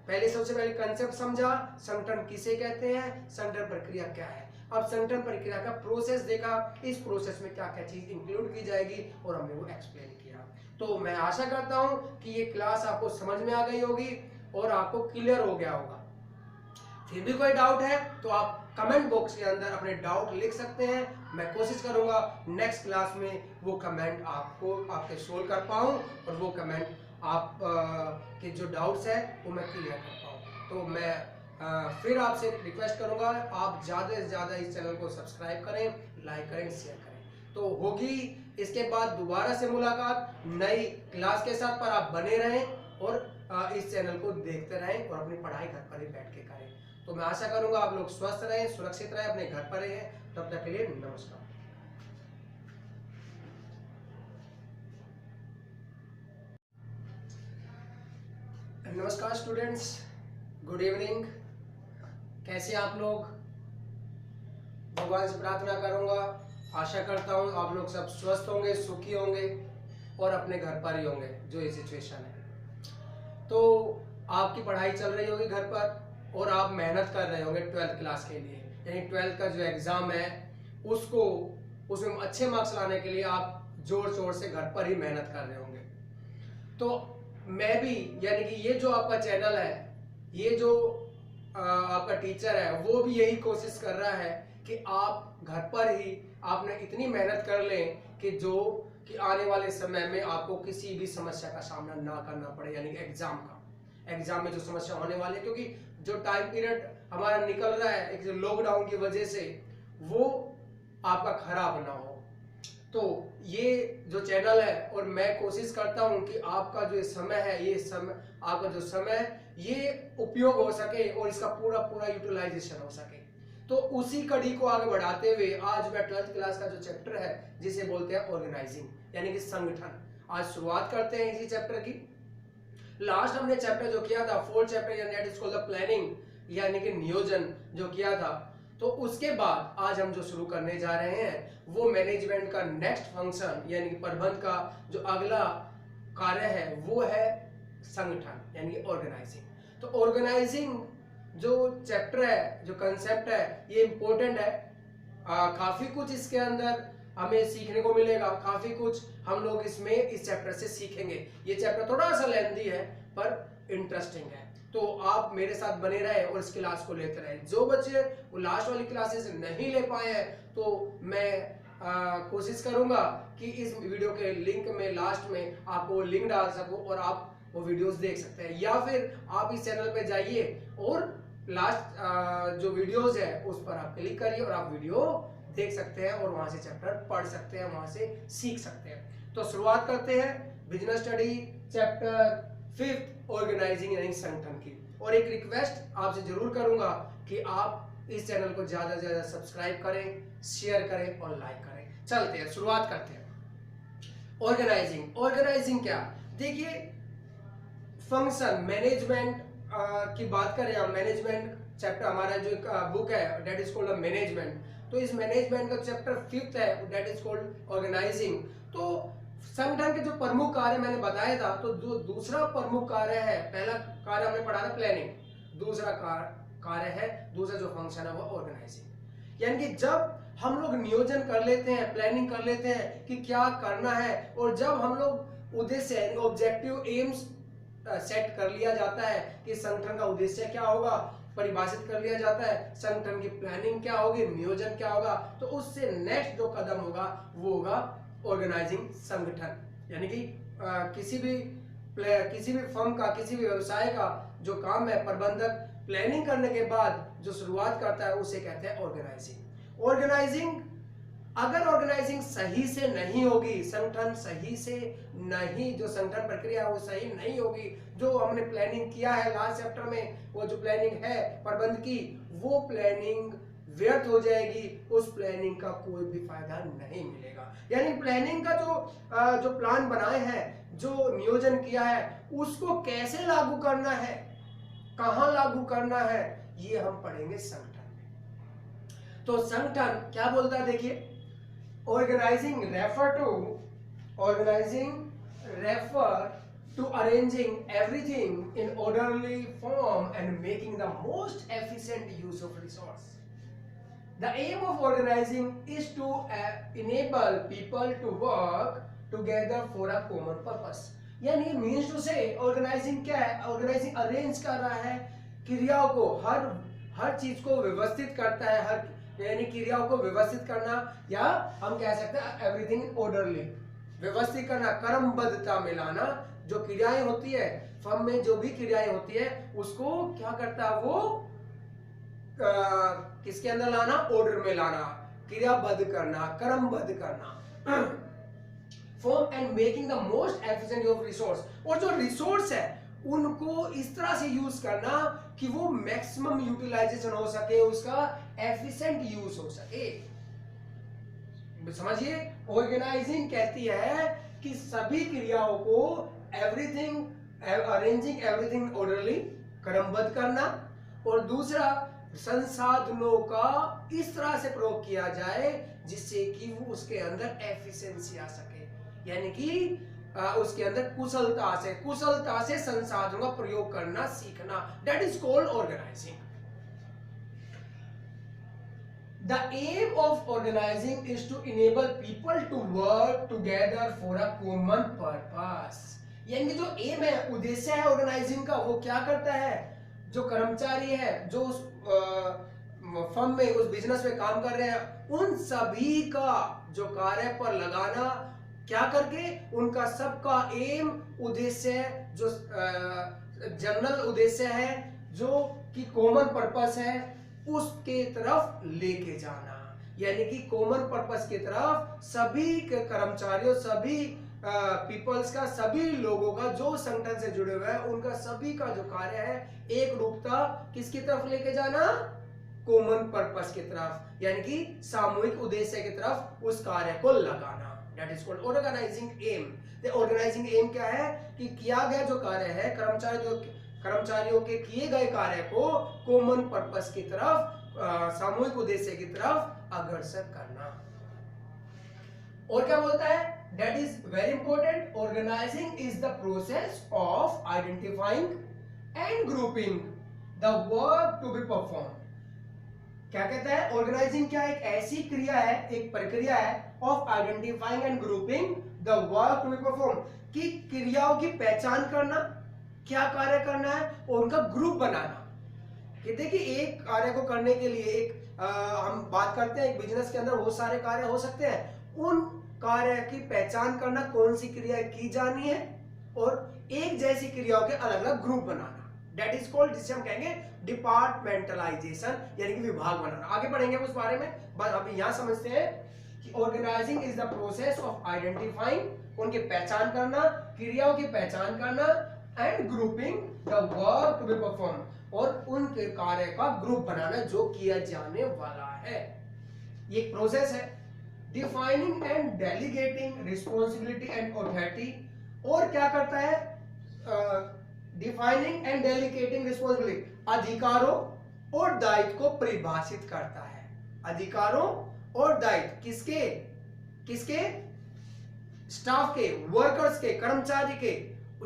सबसे पहले कंसेप्ट समझा, संगठन किसे कहते हैं, संगठन प्रक्रिया क्या है। अब संगठन प्रक्रिया का प्रोसेस देखा, इस प्रोसेस में क्या क्या चीज इंक्लूड की जाएगी और हमने वो एक्सप्लेन किया। तो मैं आशा करता हूं कि ये क्लास आपको समझ में आ गई होगी और आपको क्लियर हो गया होगा। फिर भी कोई डाउट है तो आप कमेंट बॉक्स के अंदर अपने डाउट लिख सकते हैं। मैं कोशिश करूंगा नेक्स्ट क्लास में वो कमेंट आपके सोल्व कर पाऊं और वो कमेंट आप के जो डाउट्स है वो मैं क्लियर कर पाऊं। तो मैं फिर आपसे रिक्वेस्ट करूंगा आप ज़्यादा से ज़्यादा इस चैनल को सब्सक्राइब करें, लाइक करें, शेयर करें। तो होगी इसके बाद दोबारा से मुलाकात नई क्लास के साथ, पर आप बने रहें और इस चैनल को देखते रहें और अपनी पढ़ाई घर पर ही बैठ के करें। तो मैं आशा करूंगा आप लोग स्वस्थ रहें, सुरक्षित रहें, अपने घर पर रहें। तब तक के लिए नमस्कार। नमस्कार स्टूडेंट्स, गुड इवनिंग। कैसे आप लोग? भगवान से प्रार्थना करूंगा, आशा करता हूं आप लोग सब स्वस्थ होंगे, सुखी होंगे और अपने घर पर ही होंगे जो ये सिचुएशन है। तो आपकी पढ़ाई चल रही होगी घर पर और आप मेहनत कर रहे होंगे 12th क्लास के लिए, यानी 12th का जो एग्ज़ाम है उसमें अच्छे मार्क्स लाने के लिए आप जोर शोर से घर पर ही मेहनत कर रहे होंगे। तो मैं भी, यानी कि ये जो आपका चैनल है, ये जो आपका टीचर है, वो भी यही कोशिश कर रहा है कि आप घर पर ही आपने इतनी मेहनत कर लें कि आने वाले समय में आपको किसी भी समस्या का सामना ना करना पड़े, यानी एग्जाम में जो समस्या होने वाली है, क्योंकि जो टाइम पीरियड हमारा निकल रहा है एक लॉकडाउन की वजह से, वो आपका खराब ना हो। तो ये जो चैनल है और मैं कोशिश करता हूं कि आपका जो समय है, आपका जो समय ये उपयोग हो सके और इसका पूरा यूटिलाइजेशन हो सके। तो उसी कड़ी को आगे बढ़ाते हुए आज मैं 12th क्लास का जो चैप्टर है जिसे बोलते हैं ऑर्गेनाइजिंग, यानी कि संगठन, आज शुरुआत करते हैं इसी चैप्टर की। लास्ट हमने चैप्टर जो किया था 4th चैप्टर, यानी that is called the planning, यानी कि नियोजन जो किया था। तो उसके बाद आज हम जो शुरू करने जा रहे हैं वो मैनेजमेंट का नेक्स्ट फंक्शन, यानी कि प्रबंध का जो अगला कार्य है वो है संगठन, यानी कि ऑर्गेनाइजिंग। तो ऑर्गेनाइजिंग जो चैप्टर है, जो कंसेप्ट है, ये इंपॉर्टेंट है। काफी कुछ इसके अंदर हमें सीखने को मिलेगा, काफी कुछ हम लोग इस चैप्टर से सीखेंगे। ये चैप्टर थोड़ा सा लेंथी है पर इंटरेस्टिंग है। तो आप मेरे साथ बने रहे और इस क्लास को लेते रहे। जो बच्चे वो लास्ट वाली क्लासेस नहीं ले पाए हैं तो मैं कोशिश करूंगा कि इस वीडियो के लिंक में लास्ट में आपको लिंक डाल सकूं और आप वो वीडियोस देख सकते हैं, या फिर आप इस चैनल पे जाइए और लास्ट जो वीडियोस है उस पर आप क्लिक करिए और आप वीडियो देख सकते हैं और वहां से चैप्टर पढ़ सकते हैं, वहां से सीख सकते हैं। तो शुरुआत करते हैं business study chapter 5th organising, यानी संगठन की। और एक रिक्वेस्ट आपसे जरूर करूंगा कि आप इस चैनल को ज्यादा से ज्यादा सब्सक्राइब करें, शेयर करें और लाइक करें। चलते हैं, शुरुआत करते हैं। ऑर्गेनाइजिंग क्या? देखिए, फंक्शन मैनेजमेंट की बात करें हम, मैनेजमेंट चैप्टर हमारा जो बुक है दैट इज कॉल्ड मैनेजमेंट। तो इस मैनेजमेंट का चैप्टर 5th है दैट इज कॉल्ड ऑर्गेनाइजिंग। तो संगठन के जो प्रमुख कार्य मैंने बताया था, तो जो दूसरा प्रमुख कार्य है, पहला कार्य हमने पढ़ा था प्लानिंग, दूसरा कार्य है, दूसरा जो फंक्शन है वो ऑर्गेनाइजिंग। यानी कि जब हम लोग नियोजन कर लेते हैं, प्लानिंग कर लेते हैं कि क्या करना है, और जब हम लोग उद्देश्य ऑब्जेक्टिव एम्स सेट कर लिया जाता है कि संगठन का उद्देश्य क्या होगा, परिभाषित कर लिया जाता है, संगठन की प्लानिंग क्या होगी, नियोजन क्या होगा, तो उससे नेक्स्ट जो कदम होगा वो होगा ऑर्गेनाइजिंग संगठन। यानी कि किसी भी फर्म का, किसी भी व्यवसाय का जो काम है, प्रबंधक प्लानिंग करने के बाद जो शुरुआत करता है उसे कहते हैं ऑर्गेनाइजिंग। अगर ऑर्गेनाइजिंग सही से नहीं होगी, संगठन सही से नहीं, जो संगठन प्रक्रिया है वो सही नहीं होगी, जो हमने प्लानिंग किया है लास्ट चैप्टर में, वो जो प्लानिंग है प्रबंध की, वो प्लानिंग व्यर्थ हो जाएगी, उस प्लानिंग का कोई भी फायदा नहीं मिलेगा। यानी प्लानिंग का जो प्लान बनाए हैं, जो नियोजन किया है, उसको कैसे लागू करना है, कहां लागू करना है, ये हम पढ़ेंगे संगठन में। तो संगठन क्या बोलता है, देखिए, Organizing refer to arranging everything in orderly form and making the most efficient use of resource. The aim of organizing is to enable people to work together for a common purpose. यानी means to say organizing क्या है, organizing arrange कर रहा है क्रियाओं को, हर चीज को व्यवस्थित करता है, यानी क्रियाओं को व्यवस्थित करना, या हम कह सकते हैं एवरीथिंग ऑर्डरली, व्यवस्थित करना, क्रमबद्धता में लाना। जो क्रियाएं होती है फर्म में, जो भी क्रियाएं होती है, उसको क्या करता है वो किसके अंदर लाना, ऑर्डर में लाना, क्रियाबद्ध करना, क्रमबद्ध करना। Form and making the most efficient of resource, और जो रिसोर्स है उनको इस तरह से यूज करना कि वो मैक्सिमम यूटिलाइजेशन हो सके, उसका एफिशिएंट यूज हो सके। समझिए, ऑर्गेनाइजिंग कहती है कि सभी क्रियाओं को अरेंजिंग एवरीथिंग ऑर्डरली, क्रमबद्ध करना, और दूसरा संसाधनों का इस तरह से प्रयोग किया जाए जिससे कि वो उसके अंदर एफिशिएंसी आ सके, यानी कि उसके अंदर कुशलता से संसाधनों का प्रयोग करना सीखना, that is called organising. The aim of organizing is to enable people to work together for a common purpose. यानी जो एम है, उद्देश्य है ऑर्गेनाइजिंग का, वो क्या करता है, जो कर्मचारी है, जो उस फर्म में, उस बिजनेस में काम कर रहे हैं, उन सभी का जो कार्य पर लगाना, क्या करके, उनका सबका एम, उद्देश्य, जो जनरल उद्देश्य है, जो कि कॉमन पर्पस है, उसके तरफ लेके जाना। यानी कि कॉमन पर्पस की तरफ सभी कर्मचारियों, सभी पीपल्स का, सभी लोगों का जो संगठन से जुड़े हुए हैं, उनका सभी का जो कार्य है, एक रूपता किसकी तरफ लेके जाना, कॉमन पर्पस की तरफ, यानी कि सामूहिक उद्देश्य की तरफ उस कार्य को लगाना, that is called organising aim. The organising aim क्या है कि किया गया जो कार्य है, कर्मचारियों के किए गए कार्य को कॉमन पर्पस की तरफ, सामूहिक उद्देश्य की तरफ अग्रसर करना। और क्या बोलता है, that is very important, organising is the process of identifying and grouping the work to be perform. क्या कहता है, ऑर्गेनाइजिंग क्या, एक ऐसी क्रिया है, एक प्रक्रिया है, of identifying and grouping the work to be perform, कि क्रियाओं की पहचान करना, क्या कार्य करना है, और उनका ग्रुप बनाना। कि देखिए, एक कार्य को करने के लिए हम बात करते हैं, एक बिजनेस के अंदर बहुत सारे कार्य हो सकते हैं, उन कार्य की पहचान करना, कौन सी क्रिया की जानी है, और एक जैसी क्रियाओं के अलग अलग group banana, that is called, जिसे हम कहेंगे डिपार्टमेंटलाइजेशन, यानी कि विभाग बनाना। आगे बढ़ेंगे उस बारे में, बस अभी यहां समझते हैं कि organising is the process of identifying, उनकी पहचान करना, क्रियाओं की पहचान करना, and grouping the work to be perform, और उनके कार्य का ग्रुप बनाना जो किया जाने वाला है, ये एक प्रोसेस है। Defining and delegating responsibility and authority, और क्या करता है, डिफाइनिंग एंड डेलीगेटिंग रिस्पॉन्सिबिलिटी, अधिकारों और दायित्व को परिभाषित करता है। अधिकारों और दायित्व किसके, स्टाफ के, वर्कर्स के, कर्मचारी के,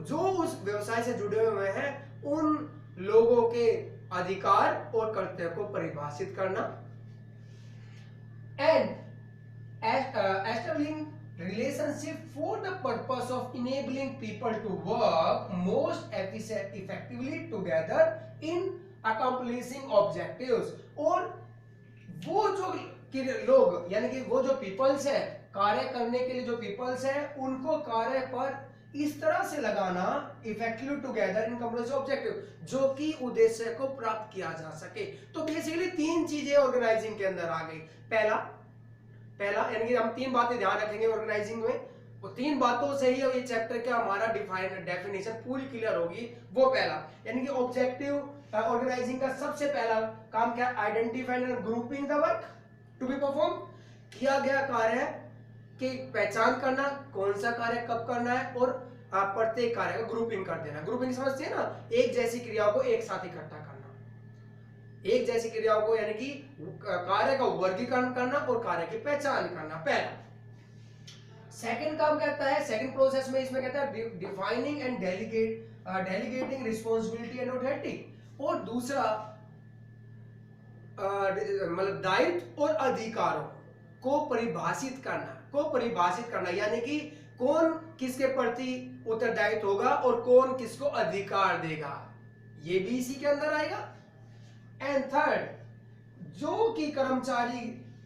जो उस व्यवसाय से जुड़े हुए हैं, उन लोगों के अधिकार और कर्तव्य को परिभाषित करना, and establishing relationship for the purpose of enabling people to work most effectively together in accomplishing objectives। और वो जो लोग यानी कि वो जो पीपल्स है, कार्य करने के लिए जो पीपल्स है, उनको कार्य पर इस तरह से लगाना, इफेक्टिवली टुगेदर इन कंप्लीशन ऑब्जेक्टिव, जो कि उद्देश्य को प्राप्त किया जा सके। तो बेसिकली 3 चीजें ऑर्गेनाइजिंग के अंदर आ गई। पहला यानी कि हम 3 बातें ध्यान रखेंगे ऑर्गेनाइजिंग में, वो 3 बातों से ही ये चैप्टर का हमारा डेफिनेशन पूरी क्लियर होगी। वो पहला यानी कि ऑब्जेक्टिव ऑर्गेनाइजिंग का सबसे पहला काम क्या है? Identifying and grouping the work to be perform. किया गया कार्य की पहचान करना, कौन सा कार्य कब करना है, और प्रत्येक कार्य का ग्रुपिंग कर देना। ग्रुपिंग समझते हैं ना, एक जैसी क्रियाओं को एक साथ इकट्ठा करना, एक जैसी क्रियाओं को यानी कि कार्य का वर्गीकरण करना और कार्य की पहचान करना, पहला। सेकंड काम कहता है, सेकंड प्रोसेस में इसमें कहता है defining and delegating responsibility and authority, और दूसरा मतलब दायित्व और अधिकारों को परिभाषित करना, यानी कि कौन किसके प्रति उत्तरदायित्व होगा और कौन किसको अधिकार देगा, ये भी इसी के अंदर आएगा। एंड थर्ड, जो कि कर्मचारी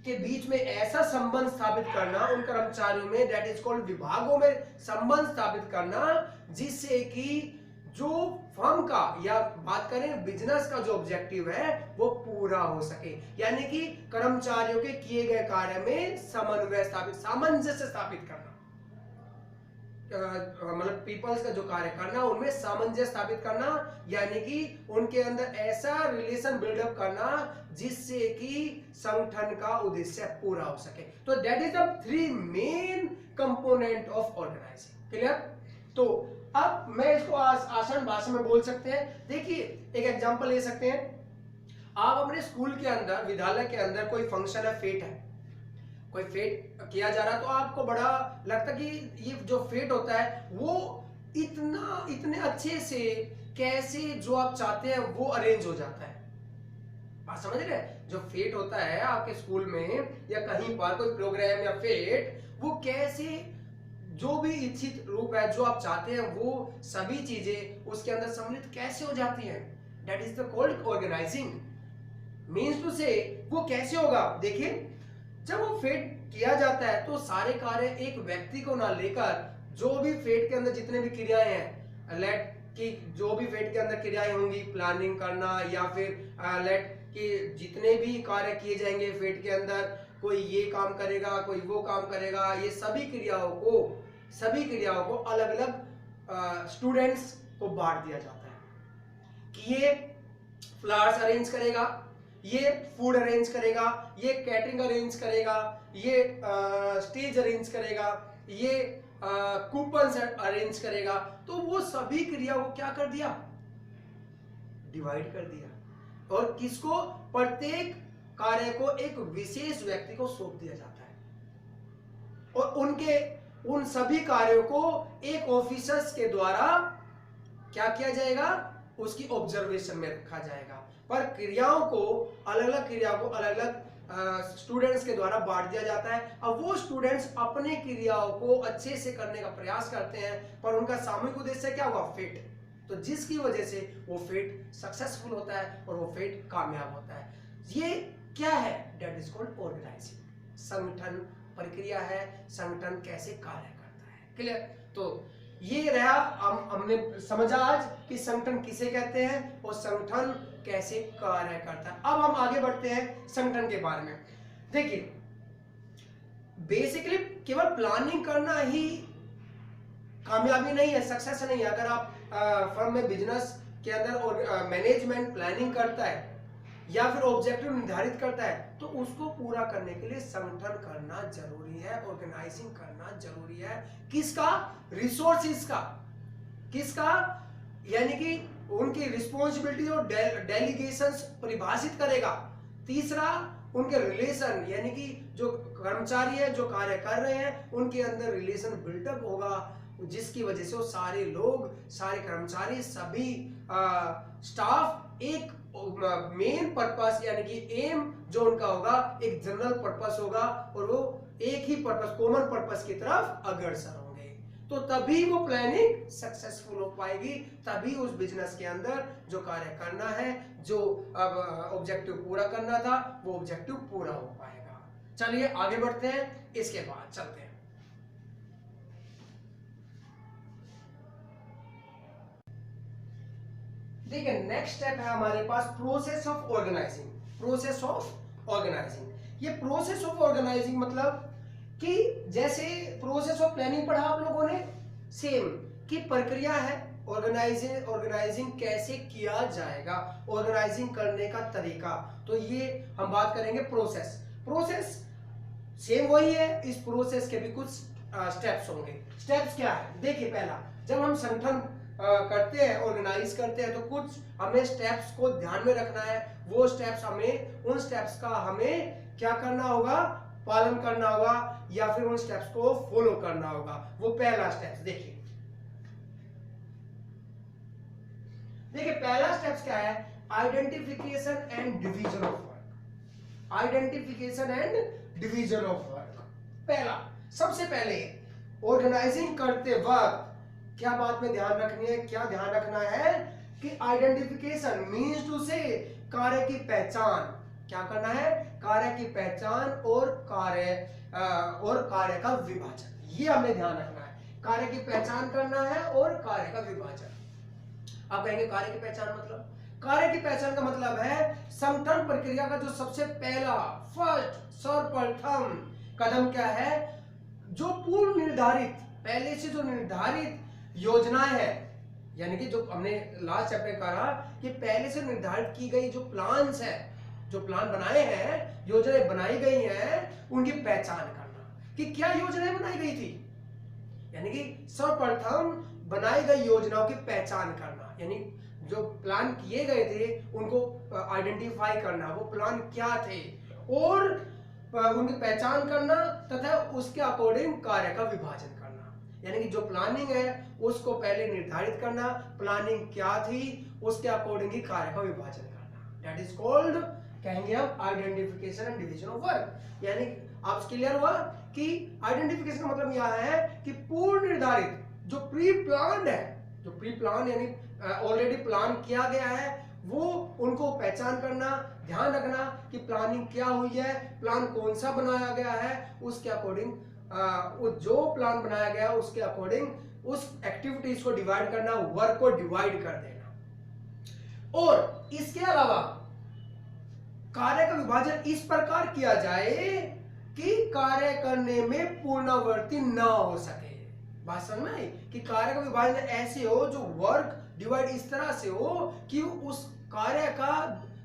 के बीच में ऐसा संबंध स्थापित करना, उन कर्मचारियों में, दैट इज कॉल्ड विभागों में संबंध स्थापित करना, जिससे कि जो फर्म का या बात करें बिजनेस का जो ऑब्जेक्टिव है वो पूरा हो सके, यानी कि कर्मचारियों के किए गए कार्य में सामंजस्य स्थापित करना, मतलब पीपल्स का जो कार्य करना उनमें सामंजस्य स्थापित करना, यानी कि उनके अंदर ऐसा रिलेशन बिल्डअप करना जिससे कि संगठन का उद्देश्य पूरा हो सके। तो that is the 3 main component of organising. Clear? तो अब मैं इसको आसान भाषा में बोल सकते हैं। देखिए एक एग्जांपल ले सकते हैं, आप अपने स्कूल के अंदर, विद्यालय के अंदर कोई फंक्शन है, फेट है, कोई फेट किया जा रहा है, तो आपको बड़ा लगता कि ये जो फेट होता है वो इतने अच्छे से कैसे जो आप चाहते हैं वो अरेंज हो जाता है। बात समझ रहे? जो फेट होता है आपके स्कूल में या कहीं पर कोई प्रोग्राम या फेट, वो कैसे जो भी इच्छित रूप है जो आप चाहते हैं वो सभी चीजें उसके अंदर सम्मिलित कैसे हो जाती हैं, that is the called organising. Means to say वो कैसे होगा, देखिए जब वो फेट किया जाता है तो सारे कार्य एक व्यक्ति को ना लेकर, जो भी फेट के अंदर जितने भी क्रियाएं हैं, लेट कि जो भी फेट के अंदर क्रियाएं होंगी, प्लानिंग करना या फिर लेट कि जितने भी कार्य किए जाएंगे फेट के अंदर, कोई ये काम करेगा, कोई वो काम करेगा, ये सभी क्रियाओं को अलग अलग स्टूडेंट्स को बांट दिया जाता है कि ये फ्लावर्स अरेंज करेगा, ये फूड अरेंज करेगा, ये कैटरिंग अरेंज करेगा, ये स्टेज अरेंज करेगा, ये कूपन्स अरेंज करेगा। तो वो सभी क्रिया को क्या कर दिया, डिवाइड कर दिया, और किसको, प्रत्येक कार्य को एक विशेष व्यक्ति को सौंप दिया जाता है, और उन सभी कार्यों को एक ऑफिसर्स के द्वारा क्या किया जाएगा, उसकी ऑब्जर्वेशन में रखा जाएगा। पर क्रियाओं को अलग अलग स्टूडेंट्स के द्वारा बांट दिया जाता है। अब वो स्टूडेंट्स अपने क्रियाओं को अच्छे से करने का प्रयास करते हैं, पर उनका सामूहिक उद्देश्य क्या हुआ, फेट। तो जिसकी वजह से वो फेट सक्सेसफुल होता है और वो फेट कामयाब होता है। ये क्या है, दैट इज कॉल्ड ऑर्गेनाइजिंग। संगठन प्रक्रिया है, संगठन कैसे कार्य करता है। क्लियर? तो ये रहा, हमने समझा आज कि संगठन किसे कहते हैं और संगठन कैसे कार्य करता है। अब हम आगे बढ़ते हैं संगठन के बारे में। देखिए बेसिकली केवल प्लानिंग करना ही कामयाबी नहीं है, सक्सेस नहीं है। अगर आप फर्म में बिजनेस के अंदर और मैनेजमेंट प्लानिंग करता है या फिर ऑब्जेक्टिव निर्धारित करता है, तो उसको पूरा करने के लिए संगठन करना जरूरी है, ऑर्गेनाइजिंग करना जरूरी है। किसका, रिसोर्सेज का, किसका, यानी कि उनकी रिस्पॉन्सिबिलिटी और डेलीगेशंस परिभाषित करेगा। तीसरा, उनके रिलेशन यानी कि जो कर्मचारी है जो कार्य कर रहे हैं उनके अंदर रिलेशन बिल्डअप होगा, जिसकी वजह से वो सारे लोग, सारे कर्मचारी, सभी स्टाफ एक मेन पर्पस यानी कि एम जो उनका होगा एक जनरल पर्पस होगा और वो एक ही पर्पस, कॉमन पर्पस की तरफ अग्रसर होंगे। तो तभी वो प्लानिंग सक्सेसफुल हो पाएगी, तभी उस बिजनेस के अंदर जो कार्य करना है, जो अब ऑब्जेक्टिव पूरा करना था वो ऑब्जेक्टिव पूरा हो पाएगा। चलिए आगे बढ़ते हैं, इसके बाद चलते हैं। देखिए नेक्स्ट स्टेप है हमारे पास process of organizing. Process of organizing, ये प्रोसेस ऑफ ऑर्गेनाइजिंग मतलब कि जैसे प्रोसेस ऑफ प्लानिंग पढ़ा आप लोगों ने, सेम की प्रक्रिया है ऑर्गेनाइजिंग कैसे किया जाएगा, ऑर्गेनाइजिंग करने का तरीका। तो ये हम बात करेंगे प्रोसेस। प्रोसेस सेम वही है, इस प्रोसेस के भी कुछ स्टेप्स होंगे। स्टेप्स क्या है, देखिए पहला, जब हम संगठन करते हैं, ऑर्गेनाइज करते हैं, तो कुछ हमें स्टेप्स को ध्यान में रखना है। वो स्टेप्स हमें, उन स्टेप्स का हमें क्या करना होगा, पालन करना होगा या फिर उन स्टेप्स को फॉलो करना होगा। वो पहला स्टेप्स देखिए पहला स्टेप्स क्या है, identification and division of work. Identification and division of work, पहला सबसे पहले ऑर्गेनाइजिंग करते वक्त क्या बात में ध्यान रखनी है, क्या ध्यान रखना है कि आइडेंटिफिकेशन मीन्स टू से कार्य की पहचान, क्या करना है, कार्य की पहचान और कार्य का विभाजन, ये हमें ध्यान रखना है। कार्य की पहचान करना है और कार्य का विभाजन। आप कहेंगे कार्य की पहचान मतलब, कार्य की पहचान का मतलब है संगठन प्रक्रिया का जो सबसे पहला फर्स्ट सर्वप्रथम कदम क्या है, जो पूर्व निर्धारित, पहले से जो निर्धारित योजनाएं है, यानी कि जो हमने लास्ट चैप्टर कहा कि पहले से निर्धारित की गई जो प्लान्स है, जो प्लान बनाए हैं, योजनाएं बनाई गई हैं, उनकी पहचान करना कि क्या योजनाएं बनाई गई थी, यानी कि सर्वप्रथम बनाई गई योजनाओं की पहचान करना, यानी जो प्लान किए गए थे उनको आइडेंटिफाई करना, वो प्लान क्या थे और उनकी पहचान करना तथा उसके अकॉर्डिंग कार्य का विभाजन करना, यानी कि जो प्लानिंग है उसको पहले निर्धारित करना, प्लानिंग क्या थी उसके अकॉर्डिंग ही कार्य का विभाजन करना, दैट इज कॉल्ड, कहेंगे हम identification and division of work. यानी आप क्लियर हुआ कि आइडेंटिफिकेशन का मतलब यह है कि पूर्व निर्धारित जो प्री प्लान है, जो प्री प्लान यानी ऑलरेडी प्लान किया गया है, वो उनको पहचान करना, ध्यान रखना कि प्लानिंग क्या हुई है, प्लान कौन सा बनाया गया है, उसके अकॉर्डिंग जो प्लान बनाया गया उसके अकॉर्डिंग उस एक्टिविटीज को डिवाइड करना, वर्क को डिवाइड कर देना। और इसके अलावा कार्य का विभाजन इस प्रकार किया जाए कि कार्य करने में पुनरावृत्ति ना हो सके। बात समझ में आई कि कार्य का विभाजन ऐसे हो, जो वर्क डिवाइड इस तरह से हो कि उस कार्य का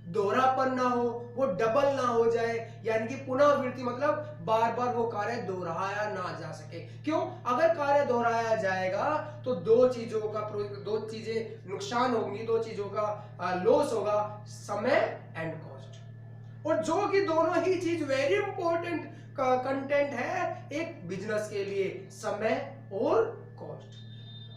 दोहरापन ना हो, वो डबल ना हो जाए, यानी कि पुनरावृत्ति मतलब बार बार वो कार्य दोहराया ना जा सके। क्यों, अगर कार्य दोहराया जाएगा तो दो चीजें नुकसान होंगी, दो चीजों का लॉस होगा, समय एंड कॉस्ट, और जो कि दोनों ही चीज वेरी इंपॉर्टेंट कंटेंट है एक बिजनेस के लिए, समय और कॉस्ट।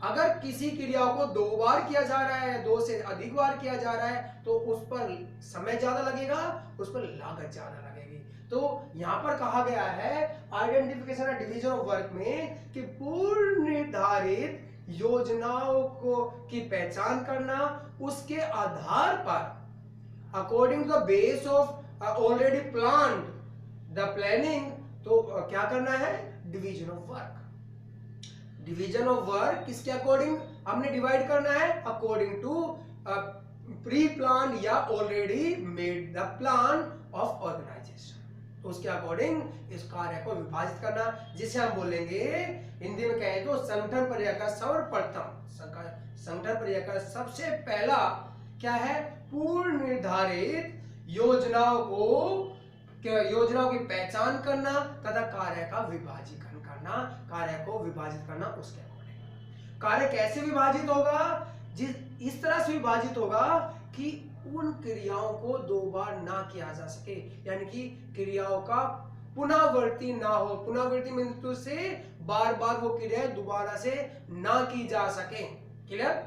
अगर किसी क्रिया को 2 बार किया जा रहा है, 2 से अधिक बार किया जा रहा है, तो उस पर समय ज्यादा लगेगा, उस पर लागत ज्यादा लगेगी। तो यहां पर कहा गया है identification and division of work में कि पूर्व निर्धारित योजनाओं को की पहचान करना, उसके आधार पर according to the base of already planned the planning, तो क्या करना है, division of work. Division of work किसके अकॉर्डिंग हमने डिवाइड करना है, अकॉर्डिंग टू प्री प्लान या already made the plan of organisation, तो उसके अकॉर्डिंग इस कार्य को विभाजित करना, जिसे हम बोलेंगे हिंदी में कहें तो संगठन प्रक्रिया का सर्वप्रथम, संगठन प्रक्रिया का सबसे पहला क्या है, पूर्व निर्धारित योजनाओं की पहचान करना तथा कार्य का विभाजीकरण करना, कार्य को विभाजित करना उसके अकॉर्डिंग। कार्य कैसे विभाजित होगा, इस तरह से विभाजित होगा कि उन क्रियाओं को दो बार ना किया जा सके, यानी कि क्रियाओं का पुनरावृत्ति ना हो। पुनरावृत्ति मीन्स से बार बार वो क्रियाएं दोबारा से ना की जा सके। क्लियर?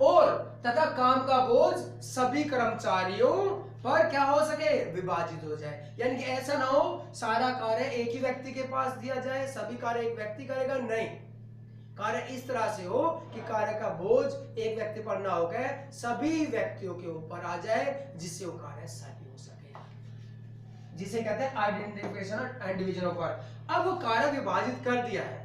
और तथा काम का बोझ सभी कर्मचारियों पर क्या हो सके, विभाजित हो जाए। यानी कि ऐसा ना हो सारा कार्य एक ही व्यक्ति के पास दिया जाए, सभी कार्य एक व्यक्ति करेगा, नहीं। कार्य इस तरह से हो कि कार्य का बोझ एक व्यक्ति पर ना होकर सभी व्यक्तियों के ऊपर आ जाए, जिससे वो कार्य सही हो सके, जिसे कहते हैं identification and division of work. अब वो कार्य विभाजित कर दिया है,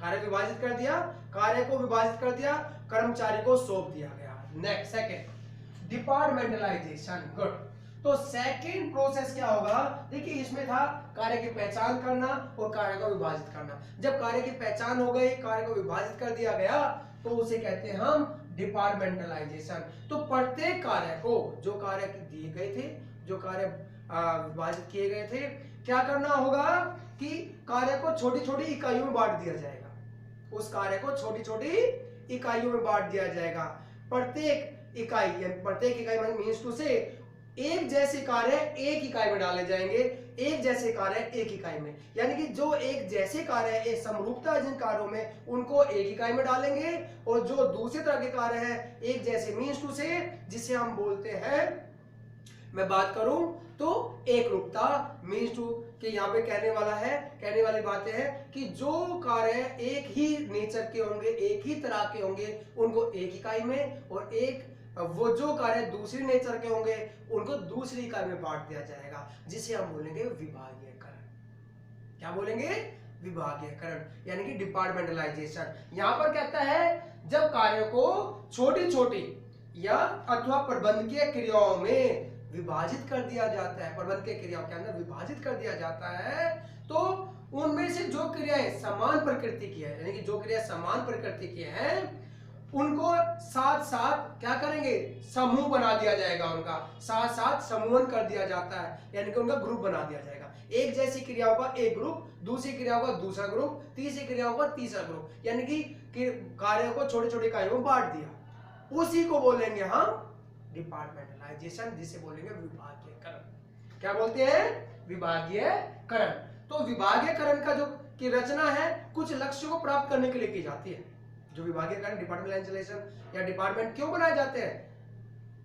कार्य विभाजित कर दिया, कार्य को विभाजित कर दिया, कर्मचारी को सौंप दिया गया। Next second, departmentalisation. गुड। तो सेकंड प्रोसेस क्या होगा, देखिए इसमें था कार्य की पहचान करना और कार्य को विभाजित करना। जब कार्य की पहचान हो गई, कार्य को विभाजित कर दिया गया, तो उसे कहते हैं हम डिपार्टमेंटलाइजेशन। तो प्रत्येक कार्य को, जो कार्य दिए गए थे, जो कार्य विभाजित किए गए थे, क्या करना होगा कि कार्य को छोटी छोटी इकाइयों में बांट दिया जाएगा। उस कार्य को छोटी छोटी इकाइयों में बांट दिया जाएगा। प्रत्येक इकाई मीन्स टू से एक जैसे कार्य एक इकाई में डाले जाएंगे, एक जैसे कार्य एक इकाई में। यानी कि जो एक जैसे कार्य है, एक समरूपता है जिन कार्यों में, उनको एक इकाई में डालेंगे, और जो दूसरे तरह के कार्य है एक जैसे मीन्स टू से, जिसे हम बोलते हैं, मैं बात करूं तो एक रूपता मीन्स टू कि यहाँ पे कहने वाली बातें हैं कि जो कार्य एक ही नेचर के होंगे, एक ही तरह के होंगे, उनको एक इकाई में, और एक वो जो कार्य दूसरी नेचर के होंगे उनको दूसरी इकाई में बांट दिया जाएगा, जिसे हम बोलेंगे विभागीयकरण। क्या बोलेंगे? विभागीयकरण, यानी कि डिपार्टमेंटलाइजेशन। यहां पर कहता है जब कार्य को छोटी छोटी या अथवा प्रबंधकीय क्रियाओं में विभाजित कर दिया जाता है, प्रबंधकीय क्रियाओं के अंदर विभाजित कर दिया जाता है, तो उनमें से जो क्रियाएं समान प्रकृति की है, यानी कि जो क्रिया समान प्रकृति की है, उनको साथ साथ क्या करेंगे, समूह बना दिया जाएगा, उनका साथ साथ समूहन कर दिया जाता है, यानी कि उनका ग्रुप बना दिया जाएगा। एक जैसी क्रियाओं का एक ग्रुप, दूसरी क्रियाओं का दूसरा ग्रुप, तीसरी क्रियाओं का तीसरा ग्रुप, यानी कि कार्यों को छोटे छोटे इकाइयों में बांट दिया। उसी को बोलेंगे हम डिपार्टमेंटलाइजेशन, जिसे बोलेंगे विभागीयकरण। क्या बोलते हैं? विभागीयकरण। तो विभागीयकरण का जो की रचना है कुछ लक्ष्यों को प्राप्त करने के लिए की जाती है। जो विभागीयकरण, डिपार्टमेंटलाइजेशन या डिपार्टमेंट क्यों बनाए जाते हैं?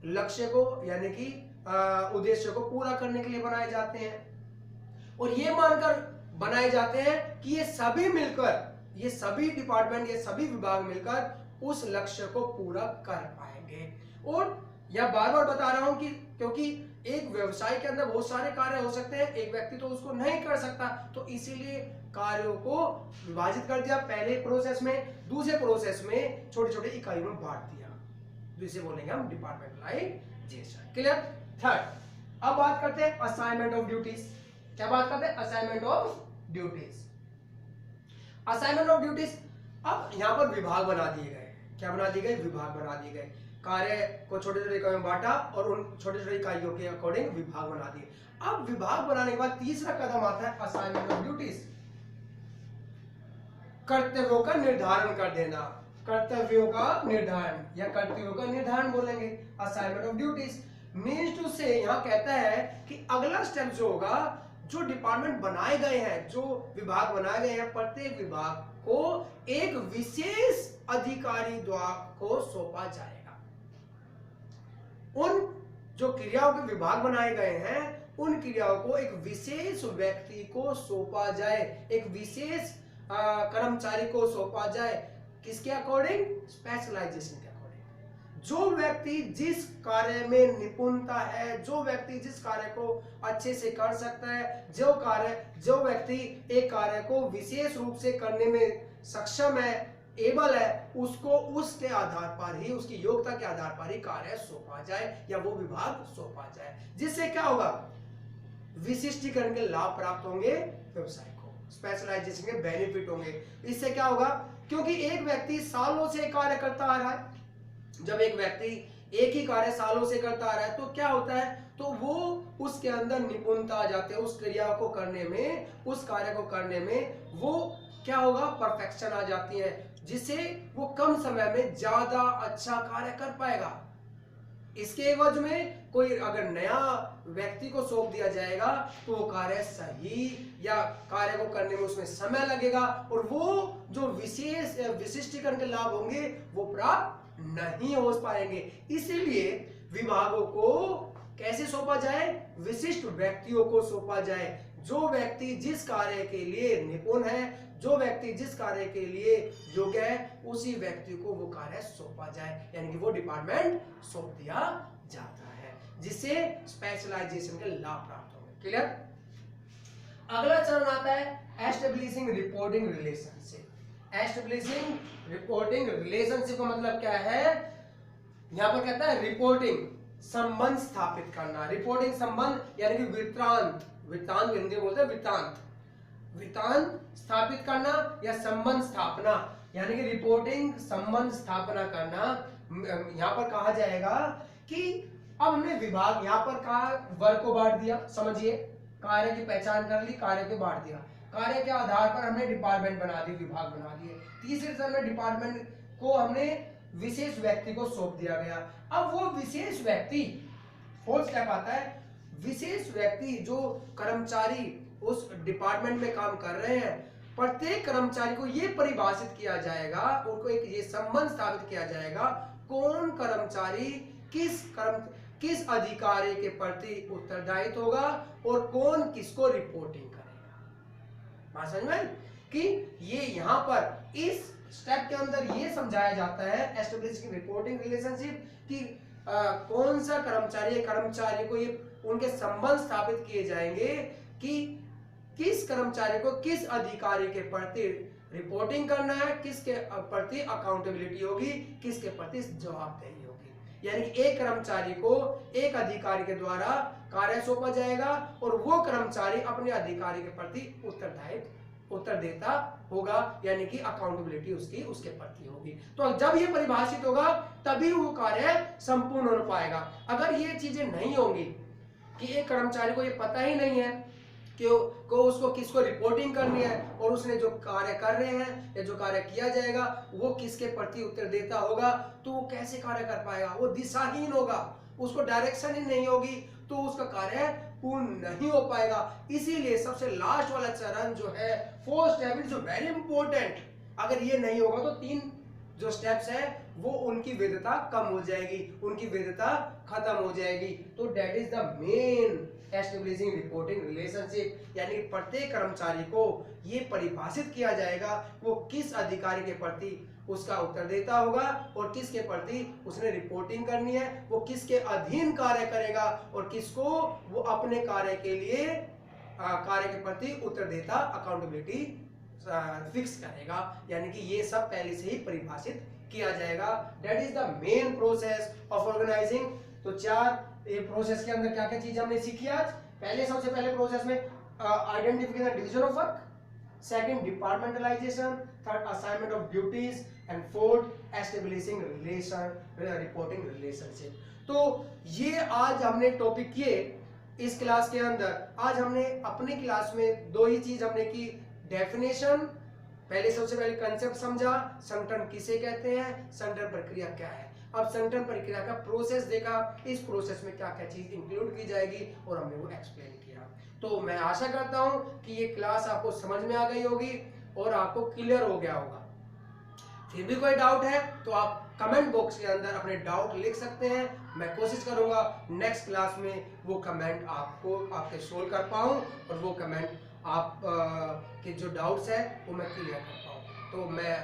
लक्ष्य को, यानी कि उद्देश्य को पूरा करने के लिए बनाए जाते हैं, और ये मानकर बनाए जाते हैं कि ये सभी मिलकर, ये सभी डिपार्टमेंट, ये सभी विभाग मिलकर उस लक्ष्य को पूरा कर पाएंगे। और यह बार बार बता रहा हूं कि क्योंकि एक व्यवसाय के अंदर बहुत सारे कार्य हो सकते हैं, एक व्यक्ति तो उसको नहीं कर सकता, तो इसीलिए कार्यों को विभाजित कर दिया पहले प्रोसेस में, दूसरे प्रोसेस में छोटे छोटे इकाइयों में बांट दिया, जिसे बोलेंगे हम डिपार्टमेंटलाइजेशन। क्लियर? थर्ड, अब बात करते हैं असाइनमेंट ऑफ ड्यूटीज। क्या बात करते हैं? Assignment of duties. Assignment of duties, अब यहां पर विभाग बना दिए गए। क्या बना दिए गए? विभाग बना दिए गए। कार्य को छोटे छोटे इकाइयों में बांटा और उन छोटे छोटे इकाइयों के अकॉर्डिंग विभाग बना दिए। अब विभाग बनाने के बाद तीसरा कदम आता है असाइनमेंट ऑफ ड्यूटीज। कर्तव्यों का निर्धारण कर देना, कर्तव्यों का निर्धारण या कर्तव्यों का निर्धारण बोलेंगे assignment of duties. Means to say यहाँ कहता है कि अगला स्टेप जो होगा, जो डिपार्टमेंट बनाए गए हैं, जो विभाग बनाए गए हैं, प्रत्येक विभाग को एक विशेष अधिकारी द्वारा को सौंपा जाएगा। उन जो क्रियाओं के विभाग बनाए गए हैं, उन क्रियाओं को एक विशेष व्यक्ति को सौंपा जाए, एक विशेष कर्मचारी को सौंपा जाए। किसके अकॉर्डिंग? स्पेशलाइजेशन के अकॉर्डिंग। जो व्यक्ति जिस कार्य में निपुणता है, जो व्यक्ति जिस कार्य को अच्छे से कर सकता है, जो व्यक्ति एक कार्य को विशेष रूप से करने में सक्षम है, एबल है, उसको उसके आधार पर ही, उसकी योग्यता के आधार पर ही कार्य सौंपा जाए या वो विभाग सौंपा जाए। जिससे क्या होगा? विशिष्टीकरण के लाभ प्राप्त होंगे व्यवसाय को, स्पेशलाइजेशन के बेनिफिट होंगे। इससे क्या होगा? क्योंकि एक व्यक्ति सालों से कार्य करता आ रहा है, जब एक व्यक्ति एक ही कार्य सालों से करता आ रहा है, तो क्या होता है? तो वो उसके अंदर निपुणता आ जाती है, उस क्रिया को करने में, उस कार्य को करने में वो क्या होगा? परफेक्शन आ जाती है, जिससे वो कम समय में ज्यादा अच्छा कार्य कर पाएगा। इसके एवज में कोई अगर नया व्यक्ति को सौंप दिया जाएगा तो वो कार्य सही या कार्य को करने में उसमें समय लगेगा और वो जो विशिष्टीकरण के लाभ होंगे वो प्राप्त नहीं हो पाएंगे। इसीलिए विभागों को कैसे सौंपा जाए, विशिष्ट व्यक्तियों को सौंपा जाए। जो व्यक्ति जिस कार्य के लिए निपुण है, जो व्यक्ति जिस कार्य के लिए योग्य है, उसी व्यक्ति को वो कार्य सौंपा जाए, यानी कि वो डिपार्टमेंट सौंप दिया जाता है, जिससे स्पेशलाइजेशन के लाभ प्राप्त होंगे। क्लियर? अगला चरण आता है establishing reporting relationship. Establishing reporting relationship का मतलब क्या है? यहां पर कहता है रिपोर्टिंग संबंध स्थापित करना। रिपोर्टिंग संबंध यानी कि वृत्तांत, वृत्तांत हिंदी में बोलते हैं वृत्तांत, वृत्तांत स्थापित करना या संबंध स्थापना, यानी कि रिपोर्टिंग संबंध स्थापना करना। यहां पर कहा जाएगा कि अब हमने विभाग, यहां पर कहा वर्ग को बांट दिया, समझिए कार्य की पहचान कर ली, कार्य को बांट दिया, कार्य के आधार पर हमने डिपार्टमेंट बना दिए, विभाग बना दिए। तीसरे चरण में डिपार्टमेंट को हमने विशेष व्यक्ति को सौंप दिया गया। अब वो विशेष व्यक्ति, फोर्थ स्टेप आता है, विशेष व्यक्ति जो कर्मचारी उस डिपार्टमेंट में काम कर रहे हैं, प्रत्येक कर्मचारी को ये परिभाषित किया जाएगा, उनको एक ये संबंध स्थापित किया जाएगा, कौन कर्मचारी किस अधिकारी के प्रति उत्तरदायित्व होगा और कौन किसको रिपोर्टिंग करेगा। बात समझ में कि ये यहां पर इस स्टेप के अंदर ये समझाया जाता है एस्टेब्लिशिंग रिपोर्टिंग रिलेशनशिप कि कौन सा कर्मचारी को ये उनके संबंध स्थापित किए जाएंगे कि किस कर्मचारी को किस अधिकारी के प्रति रिपोर्टिंग करना है, किसके प्रति अकाउंटेबिलिटी होगी, किसके प्रति जवाबदेही होगी। यानी कि एक कर्मचारी को एक अधिकारी के द्वारा कार्य सौंपा जाएगा और वो कर्मचारी अपने अधिकारी के प्रति उत्तर देता होगा, यानी कि अकाउंटेबिलिटी उसके प्रति होगी। तो जब ये परिभाषित होगा तभी वो कार्य संपूर्ण हो पाएगा। अगर ये चीजें नहीं होंगी कि एक कर्मचारी को ये पता ही नहीं है कि उसको किसको रिपोर्टिंग करनी है और उसने जो कार्य कर रहे हैं या जो कार्य किया जाएगा वो किसके प्रति उत्तर देता होगा, तो वो कैसे कार्य कर पाएगा? वो दिशाहीन होगा, उसको डायरेक्शन ही नहीं होगी, तो उसका कार्य पूर्ण नहीं हो पाएगा। इसीलिए सबसे लास्ट वाला चरण जो है, fourth step is very important. अगर ये नहीं होगा तो 3 जो स्टेप्स है वो उनकी वैधता कम हो जाएगी, उनकी वैधता खत्म हो जाएगी। तो that is the main establishing reporting relationship, यानी प्रत्येक कर्मचारी को ये परिभाषित किया जाएगा वो किस अधिकारी के प्रति उसका उत्तर देता होगा और किसके प्रति उसने रिपोर्टिंग करनी है, वो किसके अधीन कार्य करेगा और किसको वो अपने कार्य के लिए कार्य के प्रति उत्तर देता, अकाउंटेबिलिटी फिक्स करेगा। यानी कि ये सब पहले से ही परिभाषित किया जाएगा। That is the main process of organising. तो 4 ये प्रोसेस के अंदर क्या क्या चीज हमने सीखी आज? सबसे पहले प्रोसेस में identification division of work, second departmentalisation, third assignment of duties and fourth establishing reporting relationship. तो ये आज हमने टॉपिक किए इस क्लास के अंदर। आज हमने अपनी क्लास में 2 ही चीज हमने की, डेफिनेशन, सबसे पहले कंसेप्ट समझा, संगठन किसे कहते हैं, संगठन प्रक्रिया क्या है। अब संगठन प्रक्रिया का प्रोसेस देखा, इस प्रोसेस में क्या क्या चीज इंक्लूड की जाएगी और हमने वो एक्सप्लेन किया। तो मैं आशा करता हूं कि ये क्लास आपको समझ में आ गई होगी और आपको क्लियर हो गया होगा। फिर भी कोई डाउट है तो आप कमेंट बॉक्स के अंदर अपने डाउट लिख सकते हैं। मैं कोशिश करूंगा नेक्स्ट क्लास में वो कमेंट आपके सोल्व कर पाऊं और वो कमेंट आप के जो डाउट्स है वो मैं क्लियर कर पाऊं। तो मैं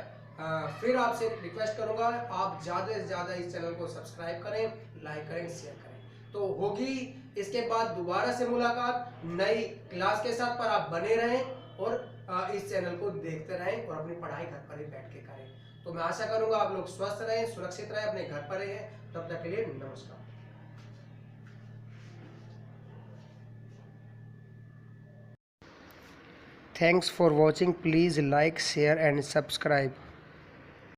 फिर आपसे रिक्वेस्ट करूंगा आप ज़्यादा से ज़्यादा इस चैनल को सब्सक्राइब करें, लाइक करें, शेयर करें। तो होगी इसके बाद दोबारा से मुलाकात नई क्लास के साथ, पर आप बने रहें और इस चैनल को देखते रहें और अपनी पढ़ाई घर पर ही बैठ के करें। तो मैं आशा करूंगा आप लोग स्वस्थ रहें, सुरक्षित रहें, अपने घर पर रहें। तब तक के लिए नमस्कार। Thanks for watching. Please like, share and subscribe.